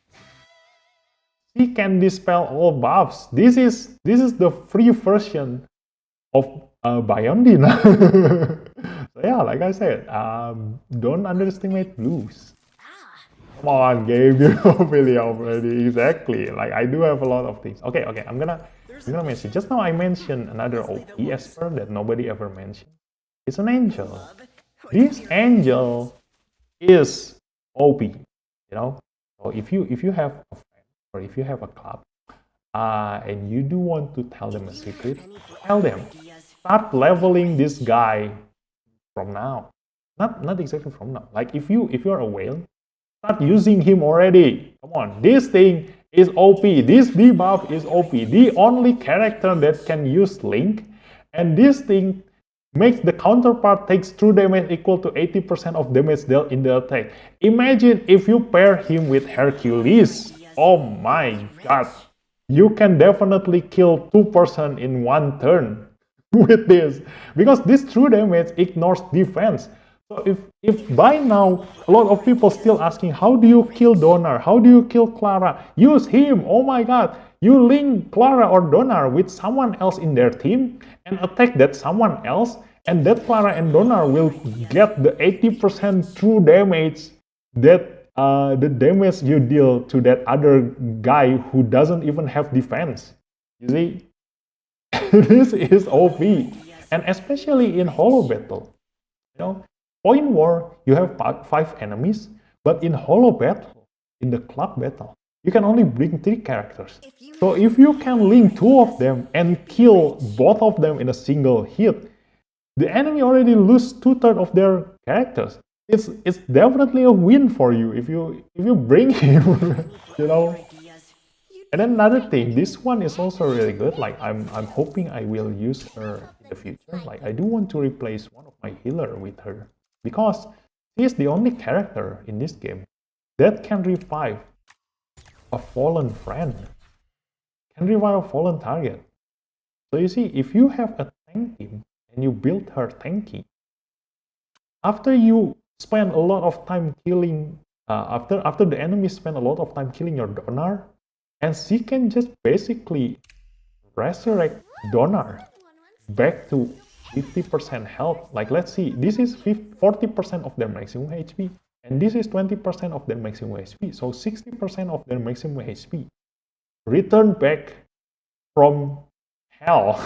she can dispel all buffs. This is the free version of Biondi. So yeah, like I said, don't underestimate blues. Come on, Gabe, you know Ophelia already. Exactly. Like I do have a lot of things. Okay, I'm gonna mention. Just now I mentioned another OP esper that nobody ever mentioned. It's an angel. This angel is OP. You know. So if you have a friend or if you have a club, and you do want to tell them a secret, tell them. Start leveling this guy from now. Not exactly from now. Like if you're a whale, start using him already. Come on, this thing is OP. This debuff is OP. The only character that can use Link, and this thing makes the counterpart takes true damage equal to 80% of damage dealt in the attack. Imagine if you pair him with Hercules. Oh my god. You can definitely kill 2% in one turn with this. Because this true damage ignores defense. So if by now a lot of people still asking how do you kill Donar, how do you kill Clara, use him. Oh my god, you link Clara or Donar with someone else in their team and attack that someone else, and that Clara and Donar will get the 80% true damage that the damage you deal to that other guy who doesn't even have defense. You see, this is OP, and especially in Holo Battle. You know, Point War, you have 5 enemies, but in Holo Battle, in the club battle, you can only bring 3 characters. So if you can link 2 of them and kill both of them in a single hit, the enemy already lose 2/3 of their characters. It's definitely a win for you if you bring him, you know. And then another thing, this one is also really good. Like I'm hoping I will use her in the future. Like I do want to replace one of my healer with her because she is the only character in this game that can revive a fallen friend, can revive a fallen target. So you see, if you have a tank team and you build her tanky, after you spend a lot of time killing, after the enemy spend a lot of time killing your Donar, and she can just basically resurrect Donar back to 50% health. Like let's see, this is 40% of their maximum HP, and this is 20% of their maximum HP. So 60% of their maximum HP return back from hell.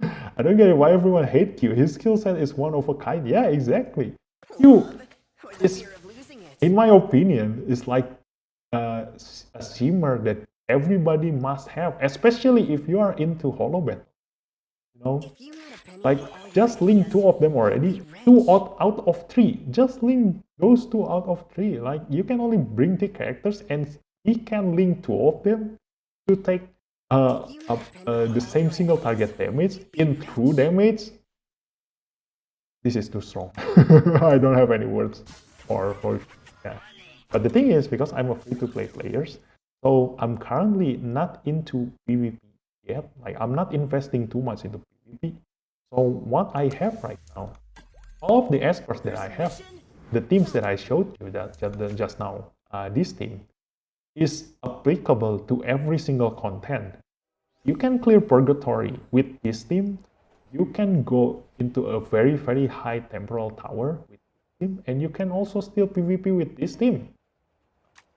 I don't get it why everyone hates Q. His skill set is one of a kind. Yeah, exactly. Q is, in my opinion, is like a shimmer that everybody must have, especially if you are into Holo Battle. You know, like just link 2 of them already. 2 out of 3. Just link those 2 out of 3. Like you can only bring the characters, and he can link 2 of them to take the same single target damage in true damage. This is too strong. I don't have any words for yeah. But the thing is, because I'm a free-to-play player, so I'm currently not into PvP yet. Like I'm not investing too much into PvP. So what I have right now, all of the experts that I have, the teams that I showed you that just now, this team is applicable to every single content. You can clear Purgatory with this team. You can go into a very, very high temporal tower with this team, and you can also steal PvP with this team.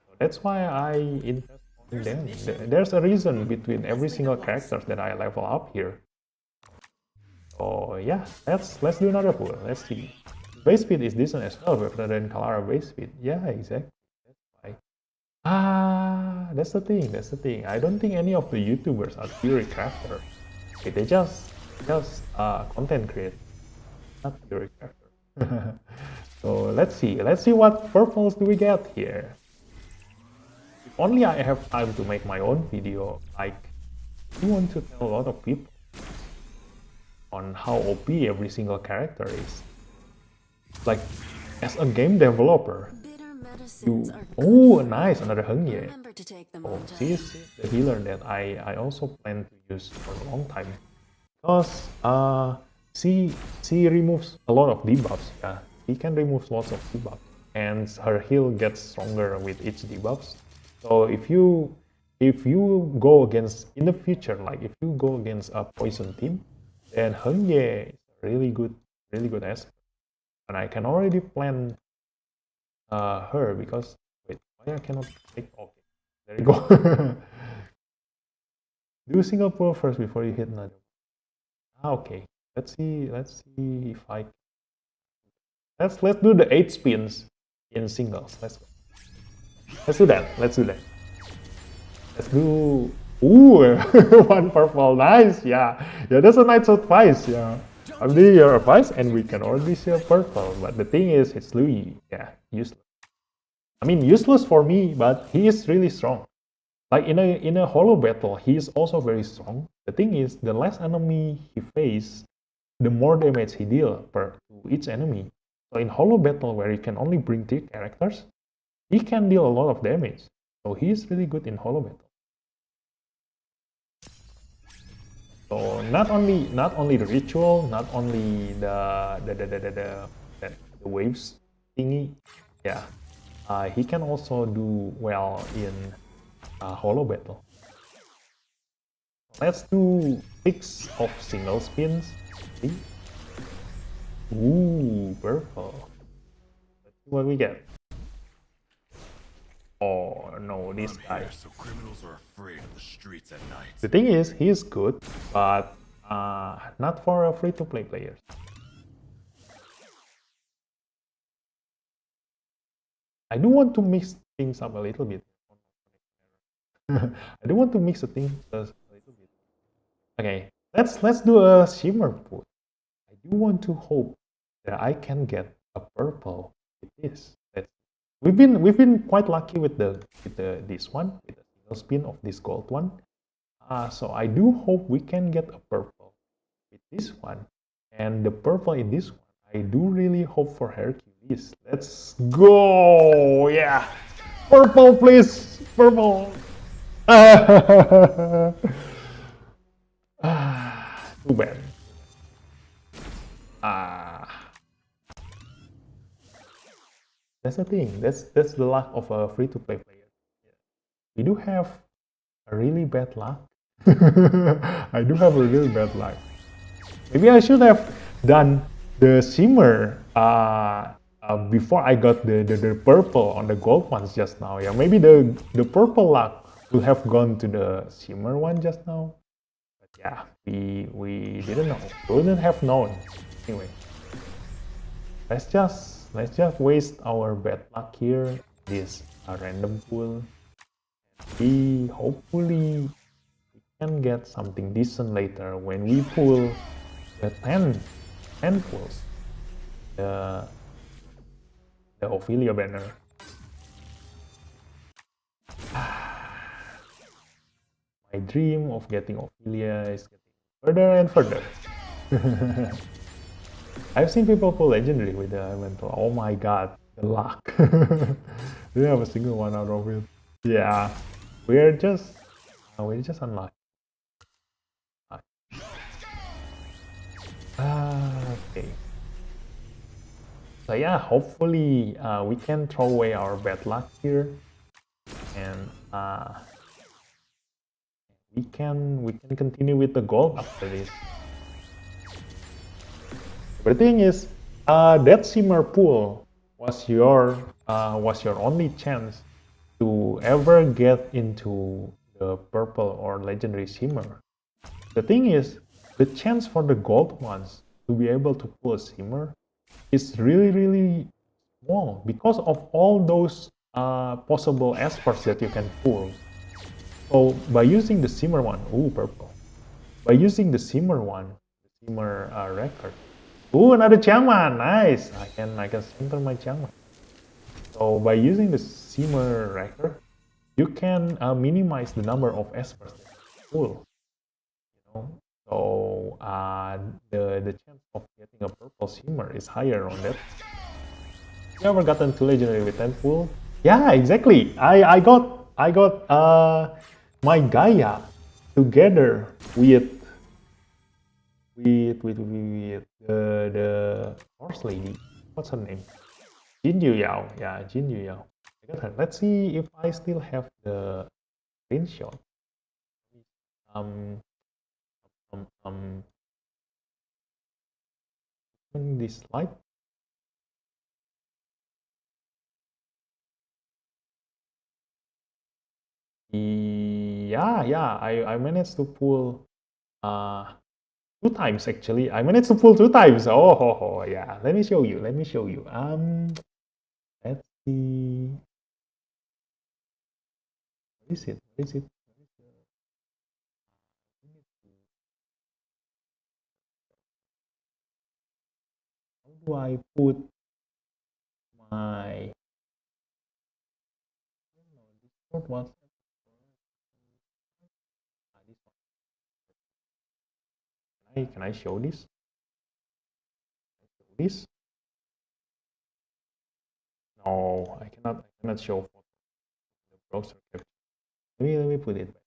So that's why I invest in them. There's a reason between every single character that I level up here. So yeah, let's do another pool. Let's see. Base speed is decent as well, better than Kalara base speed. Yeah, exactly. That's why. That's the thing. That's the thing. I don't think any of the YouTubers are theory crafters. Okay, they just content creators, not theory crafters. So let's see. Let's see what purples do we get here. If only I have time to make my own video. Like, I want to tell a lot of people on how OP every single character is. Like, as a game developer, you... Oh, nice, another Hengye. Remember to take them Oh, all she's the healer that I also plan to use for a long time. Because she removes a lot of debuffs. Yeah, she can remove lots of debuffs, and her heal gets stronger with each debuffs. So if you go against in the future, like if you go against a poison team, then Hengye is a really good asset. And I can already plan her because wait, why I cannot take? Okay, there you go. Do a single pull first before you hit another. Okay. Let's see if I let's do the 8 spins in singles. Let's do that. Let's do ooh, one purple. Nice. Yeah, that's a nice advice. Yeah, I'm doing your advice, and we can already see a purple. But the thing is, it's Louis. Yeah, useless. I mean, useless for me, but he is really strong. Like in a holo battle, he is also very strong. The thing is, the less enemy he faces, the more damage he deals to each enemy. So in holo battle, where you can only bring 3 characters, he can deal a lot of damage. So he is really good in holo battle. So not only the ritual, not only the waves thingy, yeah, he can also do well in holo battle. Let's do 6 of single spins. See? Ooh, purple. Let's see what we get. Oh no, this guy. So criminals are afraid of the streets at night. The thing is, he is good, but not for free-to-play players. I do want to mix things up a little bit. I do want to mix the things a little bit. Okay, let's do a shimmer pull. I do want to hope that I can get a purple with this. We've been quite lucky with this one, with the single spin of this gold one. So I do hope we can get a purple with this one, and the purple in this one. I do really hope for Hercules. Let's go! Yeah, purple, please, purple. Too bad. That's the thing. That's the luck of a free-to-play player. We do have a really bad luck. I do have a really bad luck. Maybe I should have done the shimmer before I got the purple on the gold ones just now. Yeah, maybe the purple luck would have gone to the shimmer one just now. But yeah, we didn't know. We wouldn't have known. Anyway, let's just waste our bad luck here. This random pool. And hopefully we can get something decent later when we pull the 10 pulls. The OPlia banner. My dream of getting OPlia is getting further and further. I've seen people pull legendary with the elemental. Oh my god, the luck. Didn't have a single one out of it. Yeah, we're just unlucky. Okay. So yeah, hopefully we can throw away our bad luck here, and we can continue with the gold after this. But the thing is, that shimmer pool was your only chance to ever get into the purple or legendary shimmer. The thing is, the chance for the gold ones to be able to pull a shimmer is really small because of all those possible espers that you can pull. So by using the Simmer one, ooh, purple. By using the Simmer one, the Simmer record. Ooh, another Changman, nice. I can center my Changman. So by using the Simmer record, you can minimize the number of espers that you pull. You know, so the chance of getting a purple Simmer is higher on that. You ever gotten 2 legendary with 10 pull? Yeah, exactly. I got my Gaia together with the horse lady. What's her name? Jin Yu Yao. Yeah, Jin Yu Yao. I got her. Let's see if I still have the screenshot. Um, open this slide. Yeah, I managed to pull 2 times actually. I managed to pull 2 times. Oh, yeah. Let me show you. Let's see. What is it? What is it? How do I put my Discord was this one. Can I show this? This? No, I cannot show the browser capture. Let me put it back.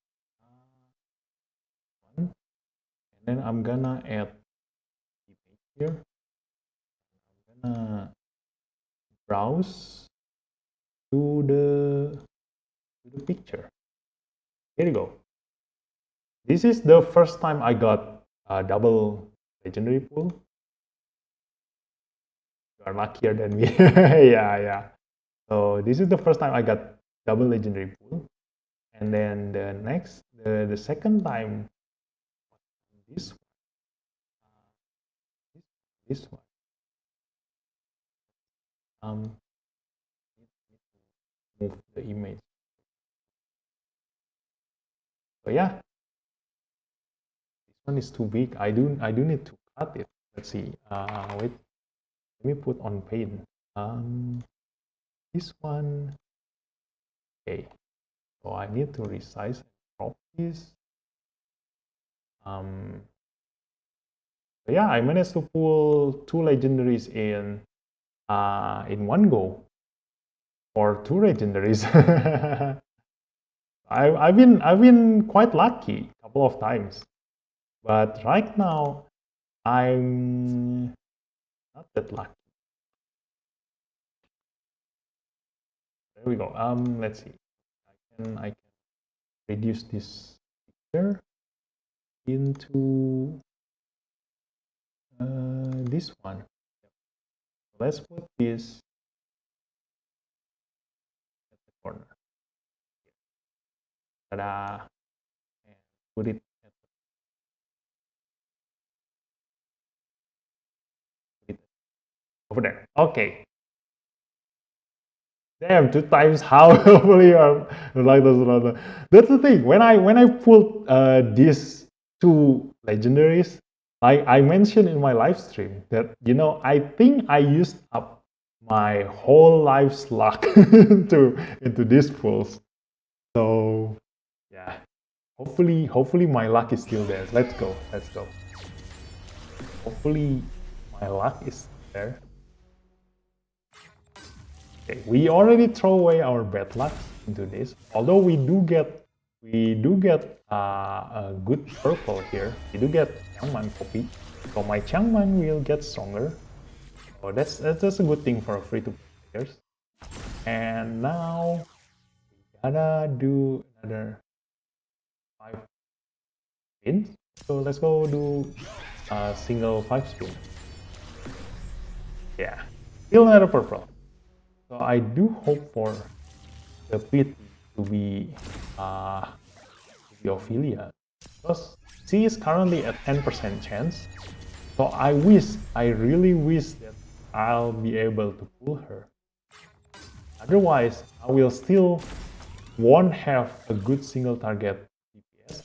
And then I'm gonna add image here. I'm gonna browse to the picture. Here you go. This is the first time I got a double legendary pool. You are luckier than me. Yeah. So this is the first time I got double legendary pool. And then the second time, this one. Move the image. So yeah, this one is too big. I do need to cut it. Let's see. Wait. Let me put on paint. This one. Okay. So I need to resize and crop this. So yeah, I managed to pull 2 legendaries in one go, or 2 legendaries. I've been quite lucky a couple of times, but right now I'm not that lucky. There we go. Let's see. I can reduce this picture into this one. Let's put this at the corner. Ta-da! And put it at over there. Okay. Damn, 2 times how hopefully like this. That's the thing. When I pulled these 2 legendaries, I mentioned in my live stream that I think I used up my whole life's luck into these pulls. So yeah, hopefully my luck is still there. Let's go. Hopefully my luck is there. Okay, we already throw away our bad luck into this. Although we do get a good purple here. We do get Changman copy, so my Changman will get stronger. So that's a good thing for free-to-play players. And now we gotta do another 5 spins. So let's go do a single 5 spin. Yeah, still another purple. So I do hope for the pit to be OPlia, because she is currently at 10% chance. So I really wish that I'll be able to pull her. Otherwise, I will still won't have a good single target DPS.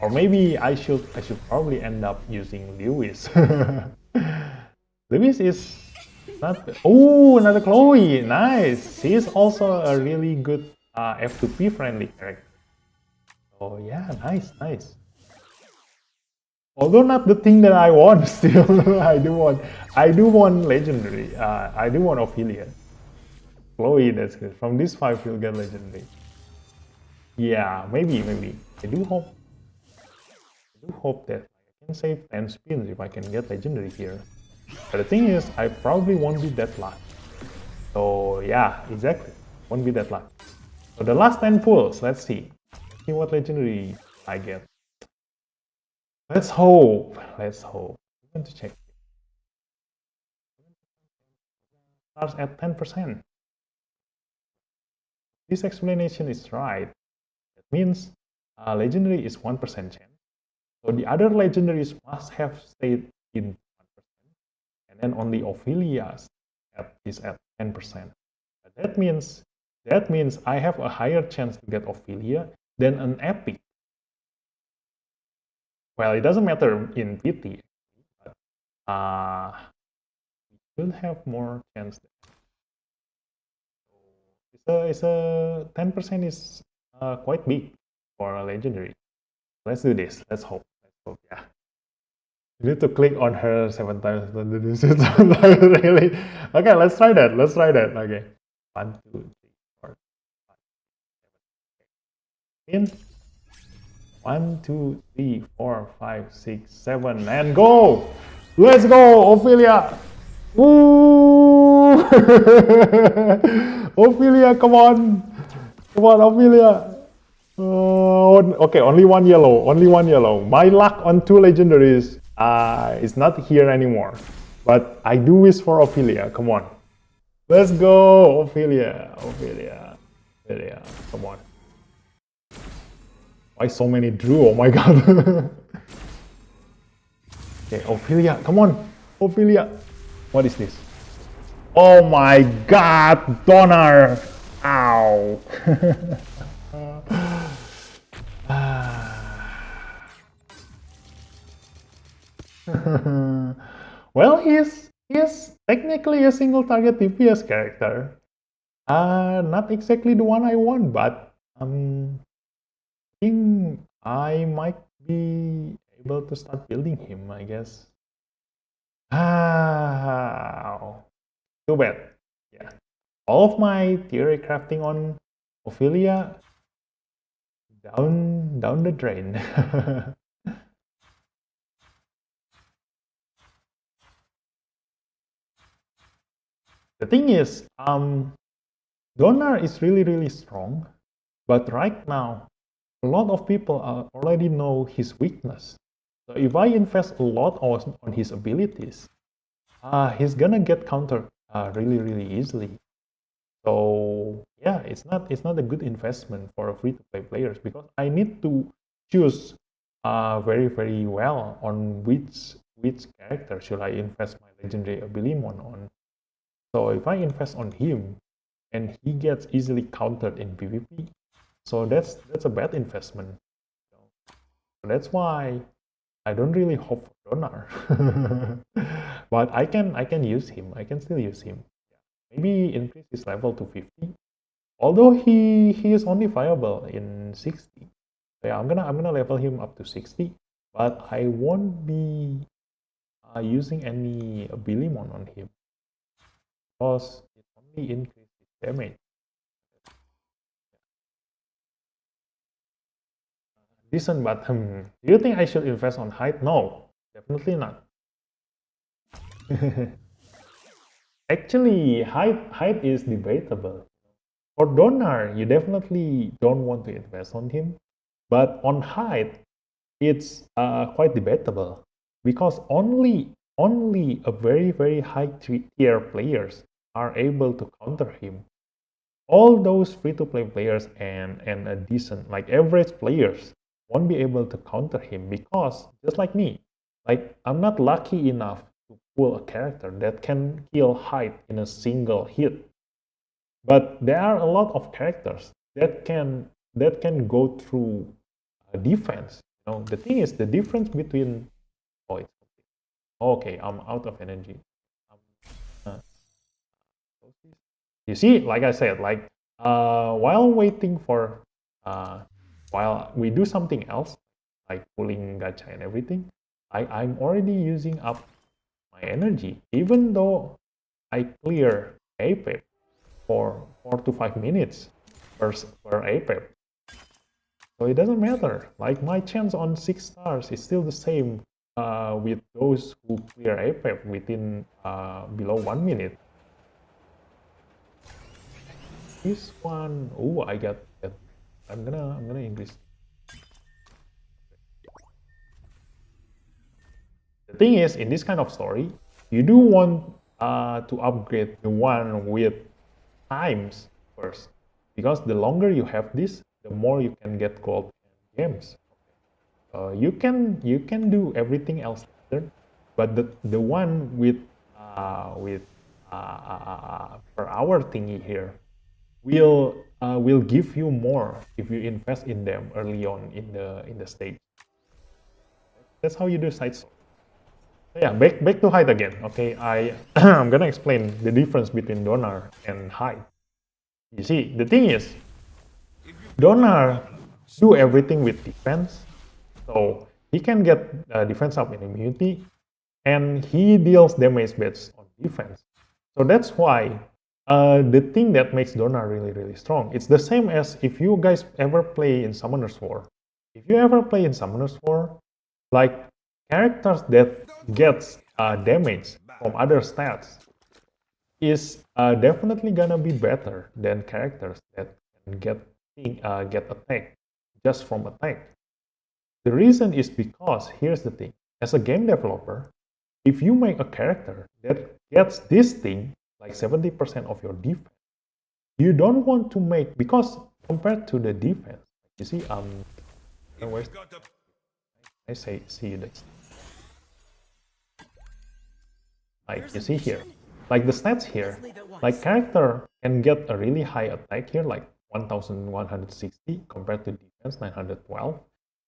Or maybe I should probably end up using Lewis. Lewis is not. Oh, another Chloe. Nice. She is also a really good F2P friendly character. Oh yeah, nice, nice. Although not the thing that I want, still I do want legendary. I do want Ophelia. Chloe, that's good. From this 5 you'll get legendary. Yeah, maybe. I do hope that I can save 10 spins if I can get legendary here. But the thing is, I probably won't be that lucky. So yeah, exactly. Won't be that lucky. So the last 10 pulls, let's see. Let's see what legendary I get. Let's hope. Let's hope. I'm going to check. Starts at 10%. This explanation is right. That means legendary is 1% chance. So the other legendaries must have stayed in 1%. And then only Ophelia is at 10%. That means I have a higher chance to get Ophelia than an epic. Well, it doesn't matter in PT, but we will have more chance. It's a 10% is quite big for a legendary. Let's do this. Let's hope. Yeah. You need to click on her 7 times. Really? Okay, let's try that. Okay. 1, 2, 3, 4, 5, 7. In 1, 2, 3, 4, 5, 6, 7, and go! Let's go, Ophelia! Woo! Ophelia, come on! Come on, Ophelia! Okay, only one yellow. My luck on 2 legendaries is not here anymore. But I do wish for Ophelia. Come on. Let's go, Ophelia. Come on. Why so many Drew? Oh my god. Okay, Ophelia. Come on. Ophelia. What is this? Oh my god, Donner. Ow. Well, he's technically a single target DPS character. Not exactly the one I want, but I think I might be able to start building him, I guess. Too bad. Yeah. All of my theory crafting on Ophelia down the drain. The thing is, Donner is really strong, but right now, a lot of people already know his weakness. So if I invest a lot on his abilities, he's gonna get countered really easily. So yeah, it's not a good investment for free-to-play players because I need to choose very well on which character should I invest my legendary abilimon on. So if I invest on him and he gets easily countered in PvP, so that's a bad investment. So that's why I don't really hope for Donar. But I can use him. I can still use him. Maybe increase his level to 50. Although he is only viable in 60. So yeah, I'm gonna level him up to 60. But I won't be using any Abilimon on him because it only increases damage. Decent, but do you think I should invest on height? No, definitely not. Actually, height is debatable. For Donar, you definitely don't want to invest on him, but on height, it's quite debatable because only a very high tier players are able to counter him. All those free-to-play players and a decent, like average players, won't be able to counter him because, just like me, like I'm not lucky enough to pull a character that can kill Hyde in a single hit. But there are a lot of characters that can go through defense. The thing is, the difference between it's okay. I'm out of energy. Uh, you see, like I said, while waiting for while we do something else, like pulling gacha and everything, I'm already using up my energy, even though I clear APEP for 4 to 5 minutes per APEP. So it doesn't matter. Like my chance on 6 stars is still the same with those who clear APEP within below 1 minute. This one, oh, I got that. I'm gonna increase. The thing is, in this kind of story, you do want to upgrade the one with times first, because the longer you have this, the more you can get gold and gems. You can do everything else later, but the one with per hour thingy here will give you more if you invest in them early on in the stage. That's how you do side story. So yeah, back to Hyde again. Okay, I'm gonna explain the difference between Donar and Hyde. You see, the thing is, Donar do everything with defense, so he can get defense up in immunity, and he deals damage based on defense. So that's why the thing that makes Donar really, really strong, it's the same as if you guys ever play in Summoner's War. If you ever play in Summoner's War, like characters that gets damage from other stats is definitely gonna be better than characters that can get attacked just from attack. The reason is because, here's the thing, as a game developer, if you make a character that gets this thing, like 70% of your defense, you don't want to make, because compared to the defense, you see, I say, see you next. Like you see here, like the stats here, like character can get a really high attack here, like 1160 compared to defense 912.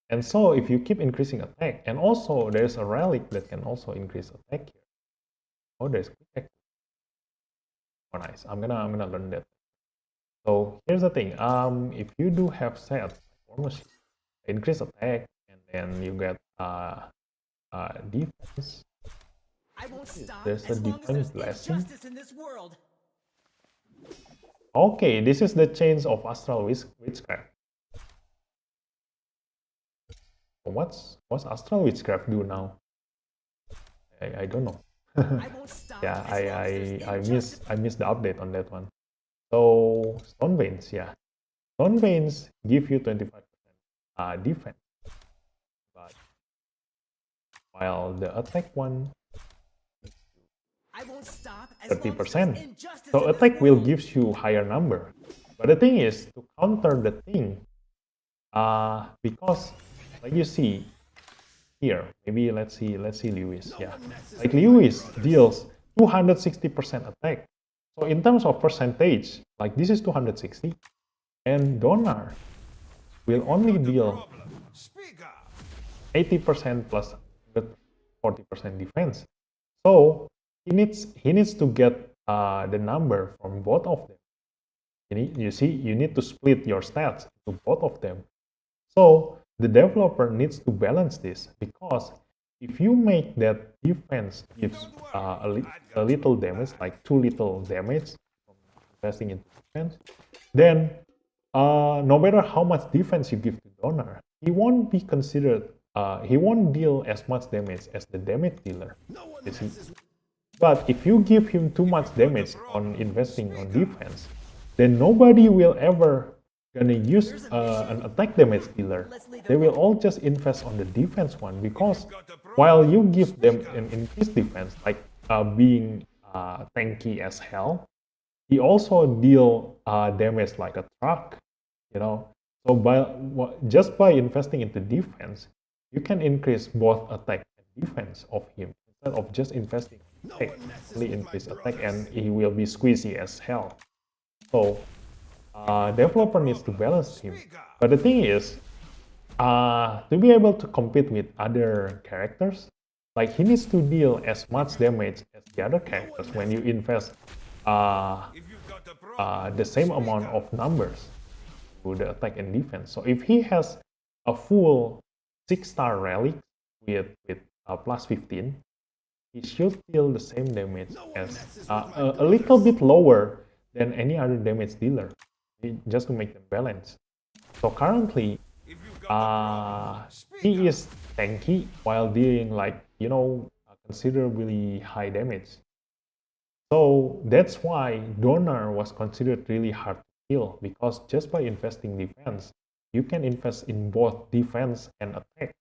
And so if you keep increasing attack, and also there's a relic that can also increase attack here. Oh, there's quick attack. Oh, nice. I'm gonna learn that. So here's the thing. If you do have sets War Machine, increase attack, and then you get defense. I won't stop There's a as long as defense there's blessing. injustice in this world. Okay, this is the chains of astral witchcraft. What's astral witchcraft do now? I don't know. I won't stop Yeah, as long as there's injustice. I missed the update on that one. So stone veins, yeah, stone veins give you 25% defense, but while the attack one I won't stop as long as 30%. there's injustice So in this attack will world. gives you higher number. But the thing is, to counter the thing, because like you see here, maybe let's see Lewis. Yeah, like Lewis deals 260% attack. So in terms of percentage, like this is 260, and Donar will only deal 80% plus 40% defense. So he needs to get the number from both of them. You see, you need to split your stats to both of them. So the developer needs to balance this, because if you make that defense gives a little damage, like too little damage from investing into defense, then no matter how much defense you give to Donor, he won't be considered. He won't deal as much damage as the damage dealer. You see? But if you give him too much damage on investing on defense, then nobody will ever gonna use an attack damage dealer. They will all just invest on the defense one, because while you give them an increased defense, like being tanky as hell, he also deal damage like a truck, you know. So just by investing into defense, you can increase both attack and defense of him instead of just investing attack, only increase attack, and he will be squeezy as hell. So developer needs to balance him. But the thing is, to be able to compete with other characters, like he needs to deal as much damage as the other characters when you invest the same amount of numbers to the attack and defense. So if he has a full 6-star relic with plus 15, he should deal the same damage as a little bit lower than any other damage dealer, just to make them balance. So currently, he is tanky while dealing considerably high damage. So that's why Donor was considered really hard to kill, because just by investing defense, you can invest in both defense and attack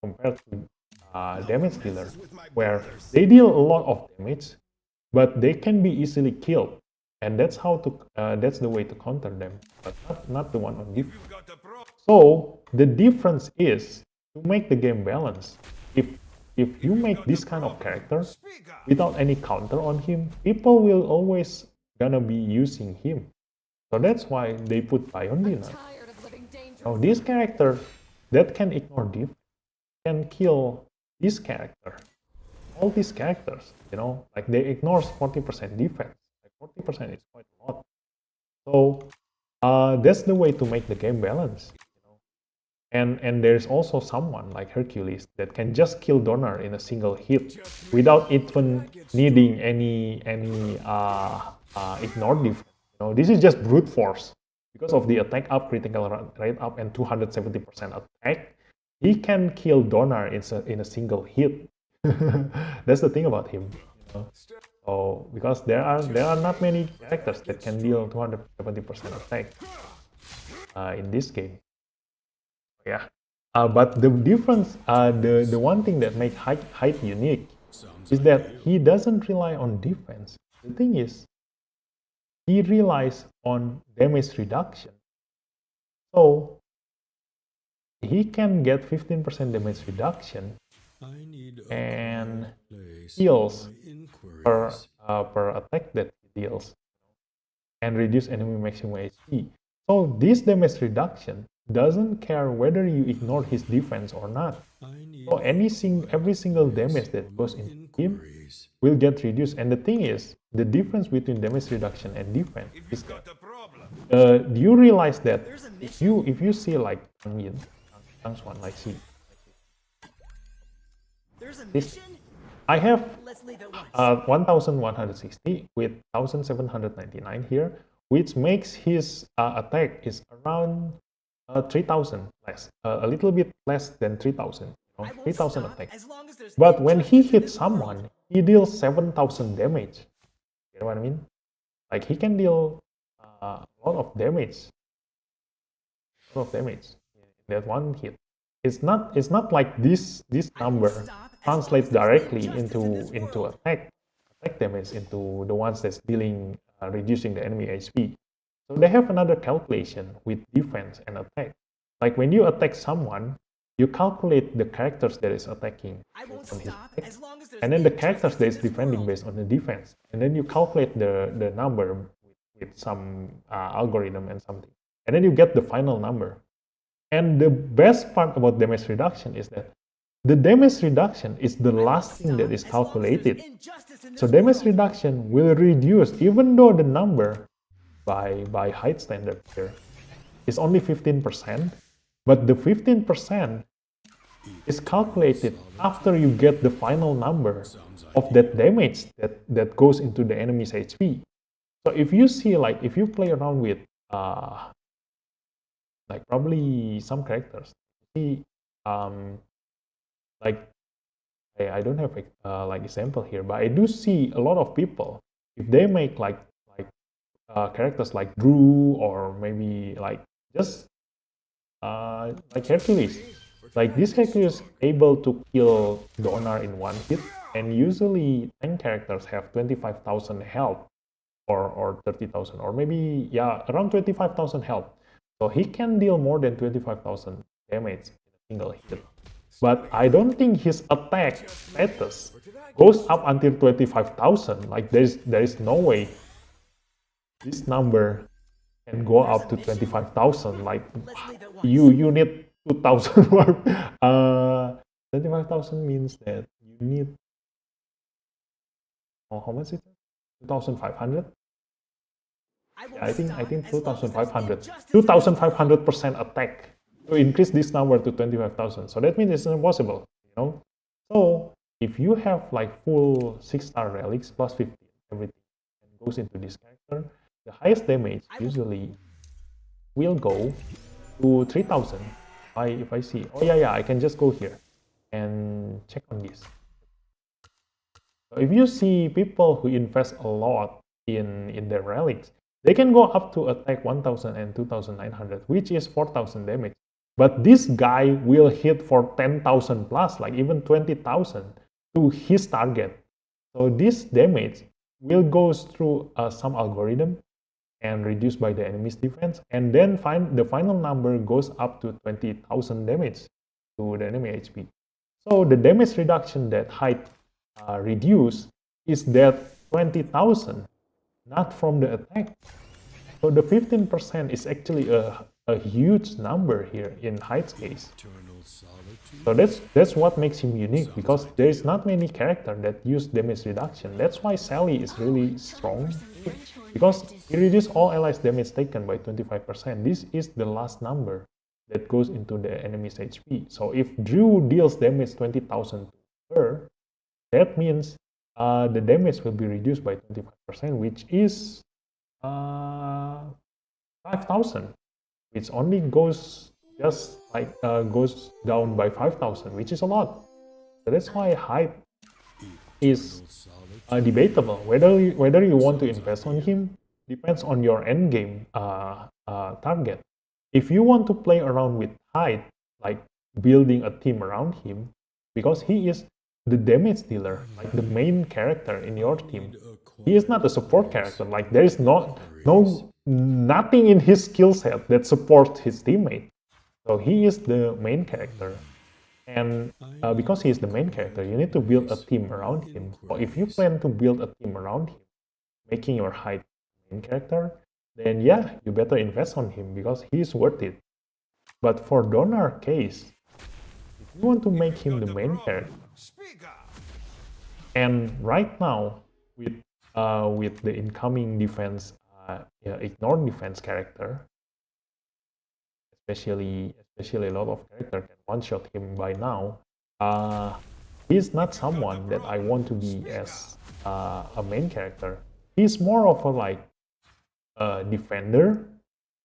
compared to damage dealer, where they deal a lot of damage, but they can be easily killed, and that's the way to counter them, but not the one on defense. So the difference is to make the game balanced. If you make this kind of character without any counter on him, people will always gonna be using him. So that's why they put Bion Dinner. Now this character that can ignore defense can kill this character. All these characters, like they ignore 40% defense. Like 40% is quite a lot. So that's the way to make the game balanced. And there's also someone like Hercules that can just kill Donor in a single hit without even needing any ignore defense. This is just brute force. Because of the attack up, critical rate up, and 270% attack, he can kill Donor in a single hit. That's the thing about him. So because there are not many characters that can deal 270% attack in this game. Yeah, but the difference, the one thing that makes Hyde unique is that he doesn't rely on defense. The thing is, he relies on damage reduction. So he can get 15% damage reduction and heals per attack that he deals, and reduce enemy maximum HP. So this damage reduction doesn't care whether you ignore his defense or not. So every single damage that goes into him will get reduced. And the thing is, the difference between damage reduction and defense is that do you realize that if you see like Tang's one, like see this, I have 1160 with 1799 here, which makes his attack is around 3,000 less, a little bit less than 3,000, 3,000 attack. But when he hits someone, he deals 7,000 damage. You know what I mean? Like he can deal a lot of damage, in that one hit. It's not like this number translates directly into attack damage, into the ones that's dealing reducing the enemy HP. So they have another calculation with defense and attack. Like when you attack someone, you calculate the characters that is attacking based on his attack, and then the characters that is defending based on the defense, and then you calculate the number with some algorithm and something, and then you get the final number. And the best part about damage reduction is that the damage reduction is the last thing that is calculated. So damage reduction will reduce, even though the number by Hyde standard here is only 15%, but the 15% is calculated after you get the final number of that damage that goes into the enemy's HP. So if you see, like, if you play around with like probably some characters, see like I don't have like example here, but I do see a lot of people, if they make like characters like Drew, or maybe like just like Hercules. Like this Hercules able to kill Donor in one hit, and usually tank characters have 25,000 health or 30,000, or maybe around 25,000 health. So he can deal more than 25,000 damage in a single hit. But I don't think his attack status goes up until 25,000. Like there is no way this number can go up to 25,000. Like Let's leave it once. you need 2,000 more. 25,000 means that you need, how much is it? 2,500. won't I think stop as long as there's 2,500. injustice in this 2,500% attack to increase this number to 25,000. So that means it's impossible, you know. So if you have like full 6-star relics plus 15, everything goes into this character, the highest damage usually will go to 3,000. If I see, oh yeah, I can just go here and check on this. So if you see people who invest a lot in their relics, they can go up to attack 1,000 and 2,900, which is 4,000 damage. But this guy will hit for 10,000 plus, like even 20,000 to his target. So this damage will go through some algorithm and reduced by the enemy's defense, and then the final number goes up to 20,000 damage to the enemy HP. So the damage reduction that height reduce is that 20,000, not from the attack. So the 15% is actually a huge number here in Hyde's case. So that's what makes him unique, because there is not many characters that use damage reduction. That's why Sally is really strong, because he reduces all allies damage taken by 25%. This is the last number that goes into the enemy's HP. So if Drew deals damage 20,000 to her, that means the damage will be reduced by 25%, which is 5,000, which only goes just like goes down by 5,000, which is a lot. So that's why Hyde is debatable. Whether you want to invest on him depends on your end game target. If you want to play around with Hyde, like building a team around him, because he is the damage dealer, like the main character in your team. He is not a support character. Like there is nothing in his skill set that supports his teammate. So he is the main character. And because he is the main character, you need to build a team around him. So if you plan to build a team around him, making your Hyde main character, then yeah, you better invest on him because he is worth it. But for Donar case, if you want to make him the main character, and right now with the incoming defense, ignored defense character, especially a lot of characters can one-shot him by now. He's not someone that I want to be as a main character. He's more of a like defender,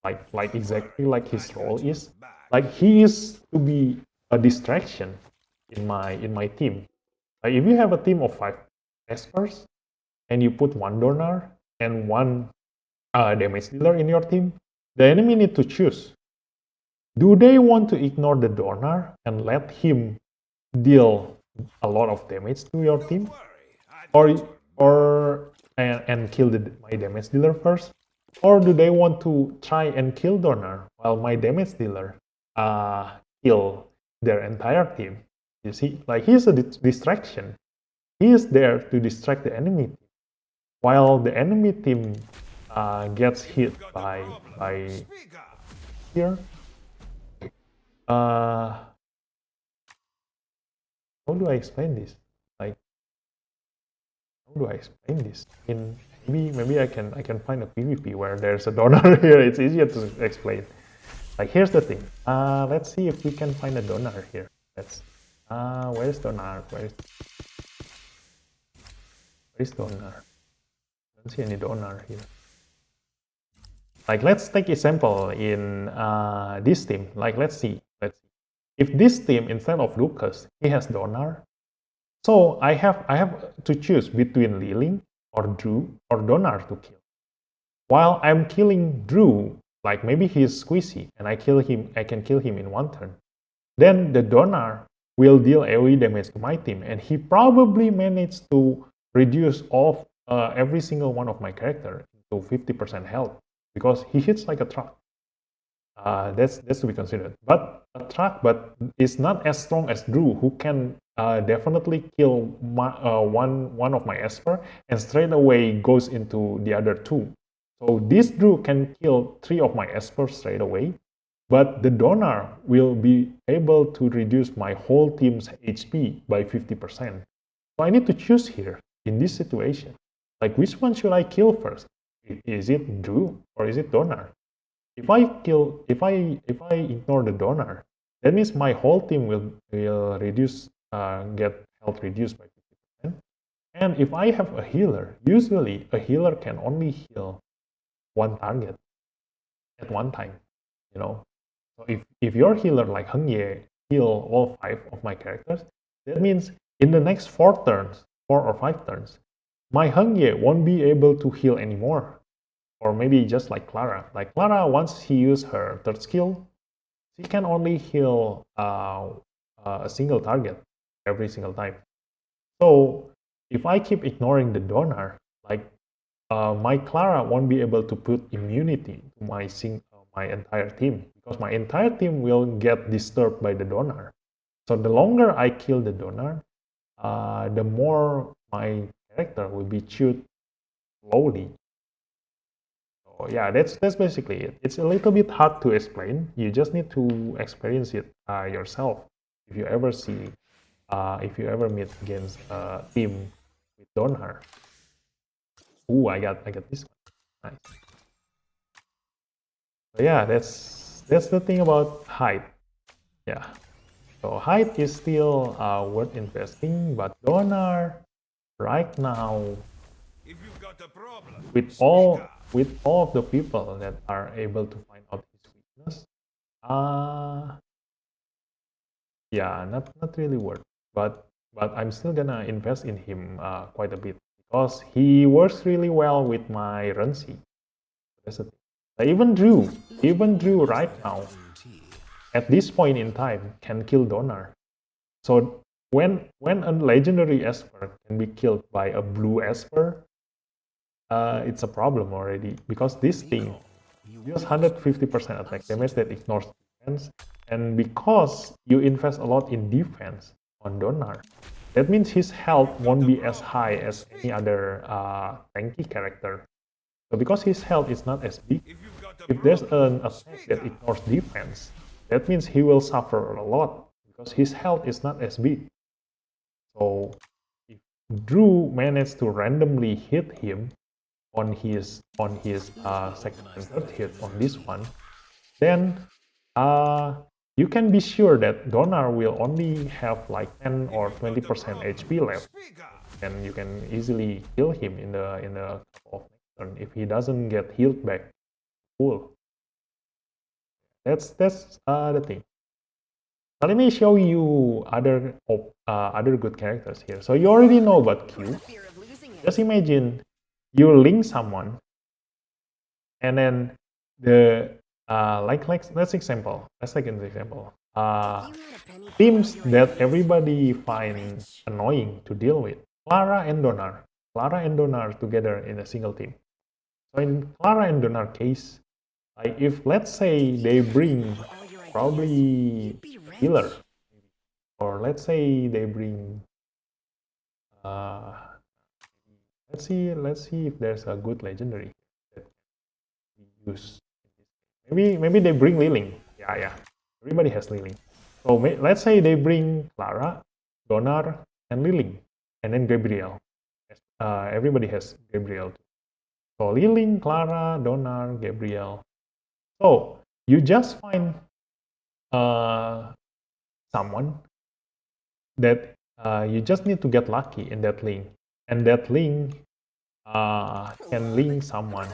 like exactly like his role is. Like he is to be a distraction in my team. Like if you have a team of 5 Espers and you put one Donar and one damage dealer in your team, the enemy need to choose. Do they want to ignore the Donar and let him deal a lot of damage to your team, or kill my damage dealer first, or do they want to try and kill Donar while my damage dealer kill their entire team? You see, like he's a distraction. He is there to distract the enemy team, while the enemy team gets hit by here. How do I explain this? Like, how do I explain this? Maybe I can find a PvP where there's a Donar here. It's easier to explain. Like here's the thing. Let's see if we can find a Donar here. Where's Donar? Where's Donar? I don't see any Donar here. Like let's take example in this team. Like let's see. If this team, instead of Lucas, he has Donar, so I have to choose between Liling or Drew or Donar to kill. While I'm killing Drew, like maybe he's squishy and I can kill him in one turn. Then the Donar will deal AoE damage to my team, and he probably managed to reduce every single one of my character to 50% health because he hits like a truck. That's to be considered. But a truck, but is not as strong as Drew, who can definitely kill one of my Esper and straight away goes into the other two. So this Drew can kill 3 of my Esper straight away, but the Donor will be able to reduce my whole team's HP by 50%. So I need to choose here in this situation. Like, which one should I kill first? Is it Drew or is it Donor? If I ignore the Donor, that means my whole team will reduce, get health reduced by 50%. And if I have a healer, usually a healer can only heal one target at one time, you know. So if your healer like Heng Ye heal all 5 of my characters, that means in the next 4 or 5 turns, my Heng Ye won't be able to heal anymore. Or maybe just like Clara. Like Clara, once she uses her 3rd skill, she can only heal a single target every single time. So if I keep ignoring the Donor, like my Clara won't be able to put immunity to my entire team, because my entire team will get disturbed by the Donor. So the longer I kill the Donor, the more my character will be chewed slowly. So yeah, that's basically it. It's a little bit hard to explain. You just need to experience it yourself. If you ever meet against a team with Donor. Ooh, I got this one. Nice. So yeah, that's the thing about height. Yeah. So height is still worth investing, but Donor right now, If you've got a problem, with speak all up. of the people that are able to find out his weakness, yeah, not really worth. But I'm still gonna invest in him quite a bit, because he works really well with my Renzi. That's the thing. Even Drew right now, at this point in time, can kill Donor. So when a legendary Esper can be killed by a blue Esper, it's a problem already, because this thing deals 150% attack damage that ignores defense, and because you invest a lot in defense on Donor, that means his health won't be as high as any other tanky character. So because his health is not as big, if there's an attack that ignores defense, that means he will suffer a lot, because his health is not as big. So if Drew managed to randomly hit him on his second and third hit on this one, then you can be sure that Donor will only have like 10 or 20% HP left, and you can easily kill him in the couple of next turn if he doesn't get healed back full. That's the thing. Now let me show you other good characters here. So you already know about Q. Just imagine you link someone, and then the let's take an example. Teams that everybody finds annoying to deal with. Clara and Donar together in a single team. So in Clara and Donar case, like if let's say they bring probably healer, or let's say they bring let's see if there's a good legendary that we use. Maybe they bring Liling. Yeah. Everybody has Liling. So let's say they bring Clara, Donar, and Liling, and then Gabriel. Everybody has Gabriel. So Liling, Clara, Donar, Gabriel. So you just find someone that you just need to get lucky in that link, and that link can link someone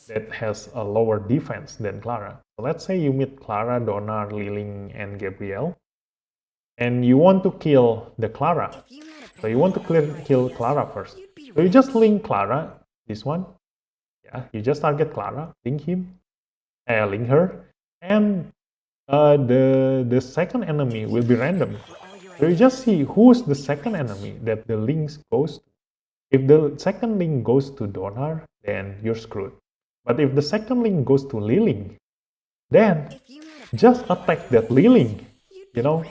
that has a lower defense than Clara. So let's say you meet Clara, Donar, Liling, and Gabriel, and you want to kill the Clara. So you want to kill Clara first. So you just link Clara, this one. Yeah, you just target Clara, link her, and the second enemy will be random. So you just see who's the second enemy that the link goes to. If the second link goes to Donar, then you're screwed. But if the second link goes to Liling, then just attack that Liling. You know,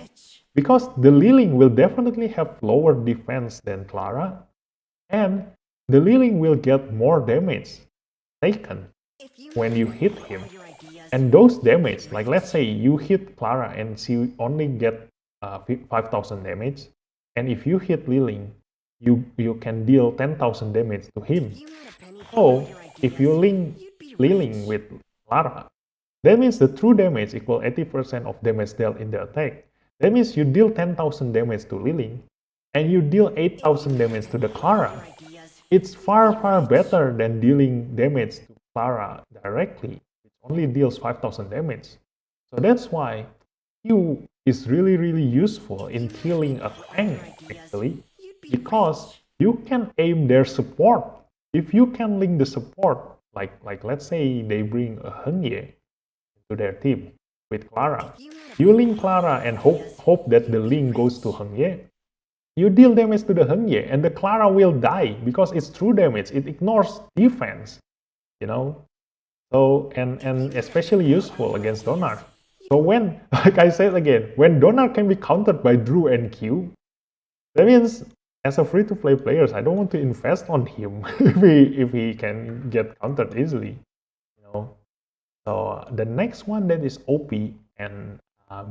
because the Liling will definitely have lower defense than Clara, and the Liling will get more damage taken when you hit him. And those damage, like let's say you hit Clara and she only get 5,000 damage, and if you hit Liling, you can deal 10,000 damage to him. So if you link Liling with Clara, that means the true damage equal 80% of damage dealt in the attack. That means you deal 10,000 damage to Liling, and you deal 8,000 damage to the Clara. It's far better than dealing damage to Clara directly, which only deals 5,000 damage. So that's why Q is really useful in killing a tank, actually, because you can aim their support. If you can link the support, like let's say they bring a Hengye to their team with Clara, you link Clara and hope that the link goes to Hengye. You deal damage to the Hengye, and the Clara will die because it's true damage. It ignores defense, you know. So and especially useful against Donar. So when, like I said again, when Donar can be countered by Drew and Q, that means as a free-to-play players, I don't want to invest on him if he can get countered easily, you know. So the next one that is OP and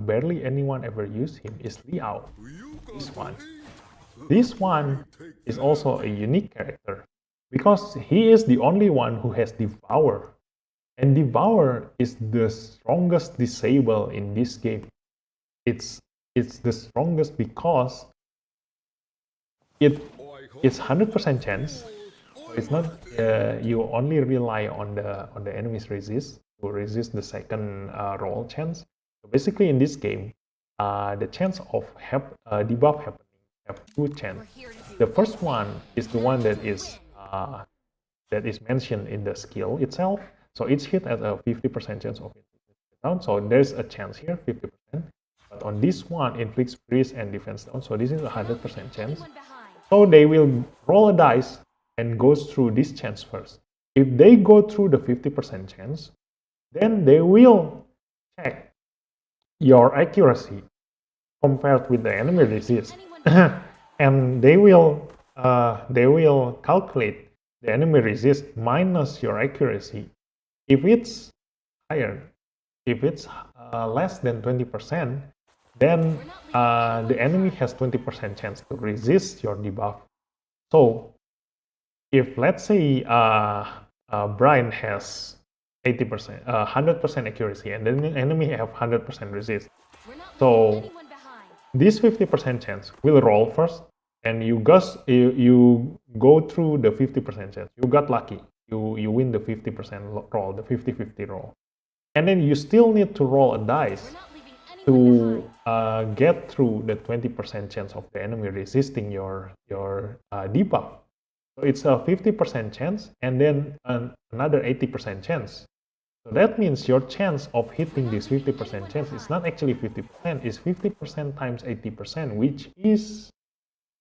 barely anyone ever used him is Liao. This one. This one is also a unique character because he is the only one who has Devour. And Devour is the strongest disable in this game. It's the strongest because it's 100% chance. So it's not you only rely on the enemy's resist to resist the second roll chance. So basically in this game, the chance of debuff happening have two chances. The first one is the one that is mentioned in the skill itself. So each hit has a 50% chance of inflicting down. So there's a chance here, 50%. But on this one, inflicts freeze and defense down. So this is a 100% chance. So they will roll a dice and goes through this chance first. If they go through the 50% chance, then they will check your accuracy compared with the enemy resist. And they will calculate the enemy resist minus your accuracy. If it's higher, if it's less than 20%, then the enemy has 20% chance to resist your debuff. So if let's say Brian has 80%, 100% accuracy, and then the enemy have 100% resist, so this 50% chance will roll first, and you go through the 50% chance. You got lucky. You win the 50% roll, the 50-50 roll. And then you still need to roll a dice to get through the 20% chance of the enemy resisting your debuff. So it's a 50% chance and then another 80% chance. So that means your chance of hitting this 50% chance is not actually 50%, it's 50% times 80%, which is,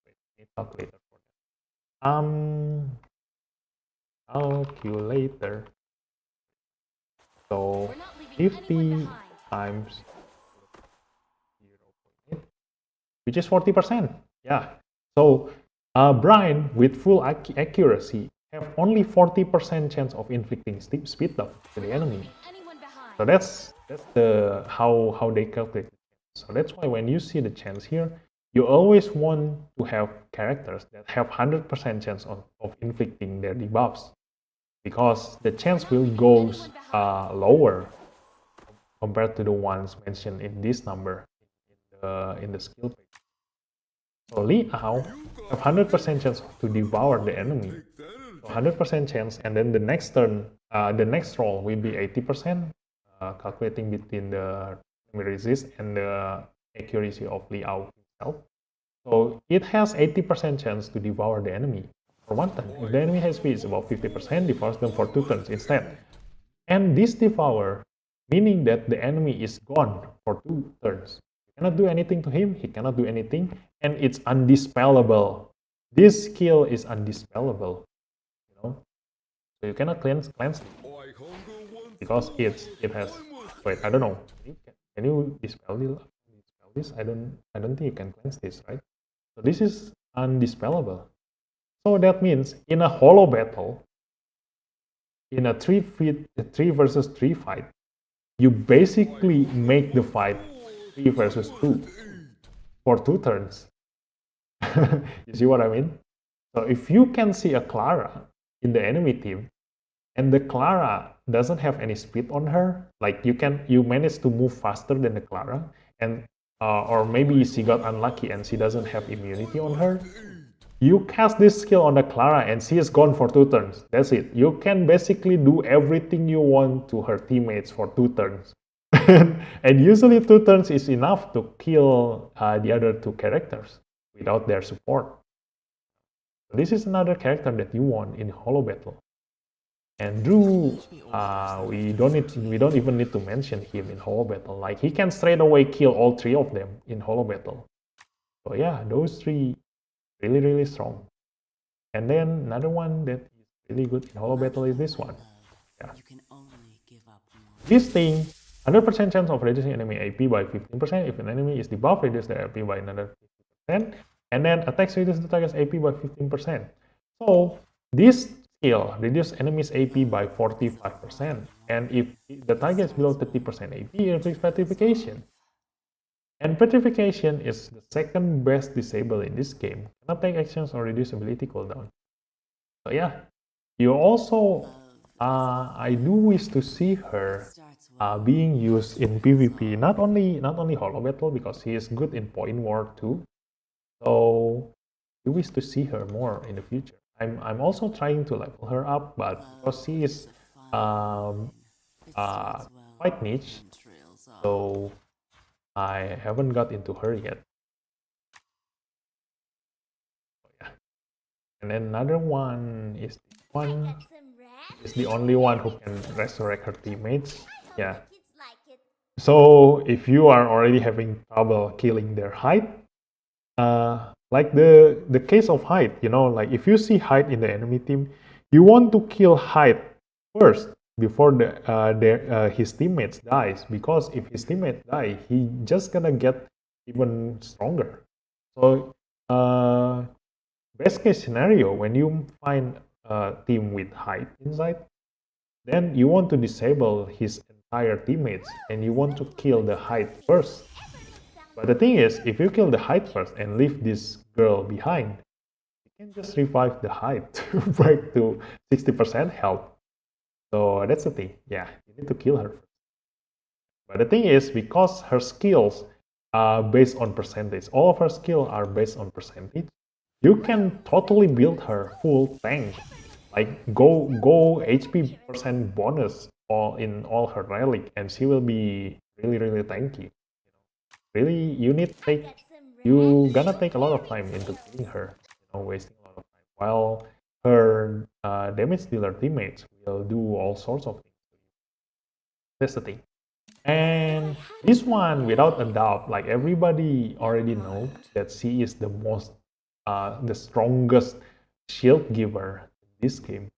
wait, I need calculator for that. Calculator. So 50 times 0.8, which is 40%. Yeah. So Brian with full accuracy have only 40% chance of inflicting speed buff to the enemy. So that's the how they calculate. So that's why when you see the chance here, you always want to have characters that have 100% chance of inflicting their debuffs, because the chance will go lower compared to the ones mentioned in this number in the skill page. So Liao have 100% chance to devour the enemy. So 100% chance, and then the next turn, the next roll will be 80%, calculating between the enemy resist and the accuracy of Liao himself. So it has 80% chance to devour the enemy for one turn. If the enemy HP is about 50%, devours them for 2 turns instead. And this devour, meaning that the enemy is gone for 2 turns. You cannot do anything to him, he cannot do anything, and it's undispellable. This skill is undispellable, you know. So you cannot cleanse because it has, wait, I don't know. Can you dispel this. I don't think you can cleanse this, right? So this is undispellable. So that means in a holo battle, in a 3 versus 3 fight, you basically make the fight 3 versus 2 for 2 turns. You see what I mean? So if you can see a Clara in the enemy team, and the Clara doesn't have any speed on her, like you manage to move faster than the Clara, and or maybe she got unlucky and she doesn't have immunity on her, you cast this skill on the Clara and she is gone for 2 turns. That's it. You can basically do everything you want to her teammates for 2 turns. And usually 2 turns is enough to kill the other 2 characters without their support. This is another character that you want in holo battle. And Drew, we don't even need to mention him in holo battle. Like he can straight away kill all 3 of them in holo battle. So yeah, those 3 really strong. And then another one that is really good in holo battle is this one. Yeah. This thing, 100% chance of reducing enemy AP by 15%. If an enemy is debuffed, reduce their AP by another 50%. And then attacks reduce the target's AP by 15%. So this skill reduce enemy's AP by 45%. And if the target is below 30% AP, it inflicts petrification. And petrification is the second best disable in this game. Cannot take actions or reduce ability cooldown. So yeah, you also, I do wish to see her being used in PvP, not only holo battle, because she is good in point war too. So we wish to see her more in the future. I'm also trying to level her up, but because she is quite niche, so I haven't got into her yet. So, yeah. And then another one is this one. Is the only one who can resurrect her teammates. Yeah. So if you are already having trouble killing their Hyde, like the case of Hyde, you know, like if you see Hyde in the enemy team, you want to kill Hyde first before his teammates dies, because if his teammates die, he just gonna get even stronger. So best case scenario, when you find a team with Hyde inside, then you want to disable his entire teammates and you want to kill the Hyde first. But the thing is, if you kill the Hyde first and leave this girl behind, you can just revive the Hyde back to 60% health. So that's the thing. Yeah, you need to kill her first. But the thing is, because her skills are based on percentage, all of her skills are based on percentage, you can totally build her full tank. Like go HP percent bonus in all her relic, and she will be really tanky. Really, you gonna take a lot of time into killing her, wasting a lot of time. While her damage dealer teammates will do all sorts of things. That's the thing. And this one, without a doubt, like everybody already know that she is the strongest shield giver in this game.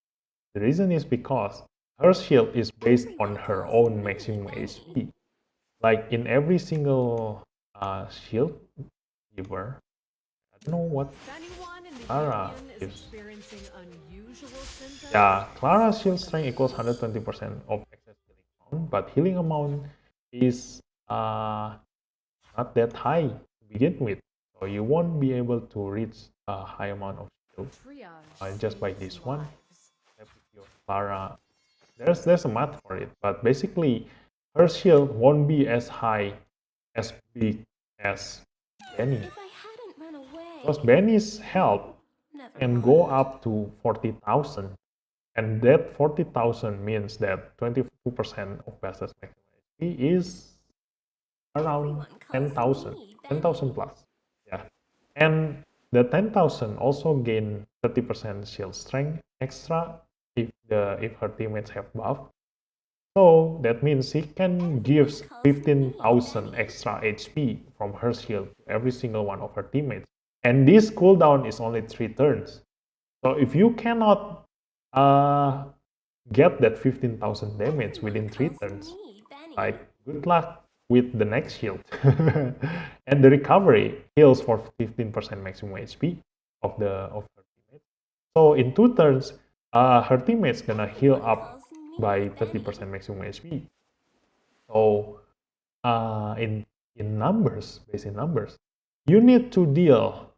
The reason is because her shield is based on her own maximum HP. Like in every single shield giver, I don't know what Clara gives. Yeah, Clara's shield strength equals 120% of excess healing amount, but healing amount is not that high to begin with. So you won't be able to reach a high amount of shield just by this one. Clara, there's a math for it, but basically her shield won't be as high, as big as Benny. Because Benny's health can go up to 40,000, and that 40,000 means that 22% of Basta's maximum HP is around 10,000, 10,000 plus. Yeah, and the 10,000 also gain 30% shield strength extra if her teammates have buff. So that means she can give 15,000 extra HP from her shield to every single one of her teammates. And this cooldown is only 3 turns. So if you cannot get that 15,000 damage within 3 turns, like good luck with the next shield. And the recovery heals for 15% maximum HP of her teammates. So in 2 turns, her teammates gonna heal up by 30% maximum HP. So in numbers, based in numbers, you need to deal.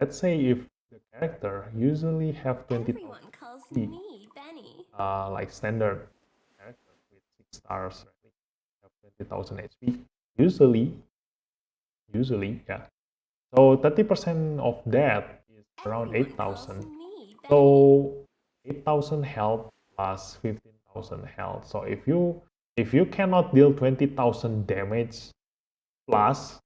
Let's say if the character usually have 20,000 HP, like standard character with 6 stars, right? Have 20,000 HP. Usually, yeah. So 30% of that is around 8,000. So 8,000 health plus 15,000 health. So if you cannot deal 20,000 damage plus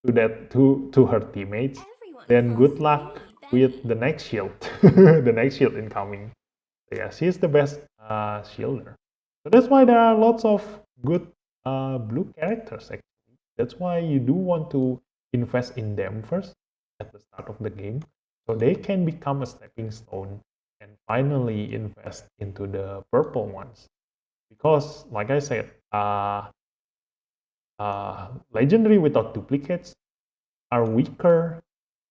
to her teammates, then good luck with the next shield, the next shield incoming. So yeah, she's the best shielder. So that's why there are lots of good blue characters actually. That's why you do want to invest in them first at the start of the game, so they can become a stepping stone and finally invest into the purple ones. Because, like I said, legendary without duplicates are weaker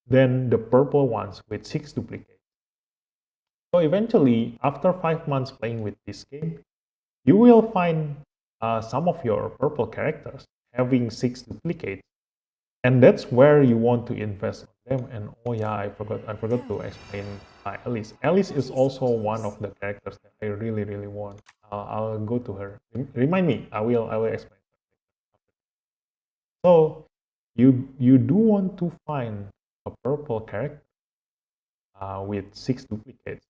than the purple ones with 6 duplicates. So eventually, after 5 months playing with this game, you will find some of your purple characters having 6 duplicates, and that's where you want to invest on them. And oh yeah, I forgot to explain Alice. Alice is also one of the characters that I really want. I'll go to her. Remind me. I will explain. So you do want to find a purple character with 6 duplicates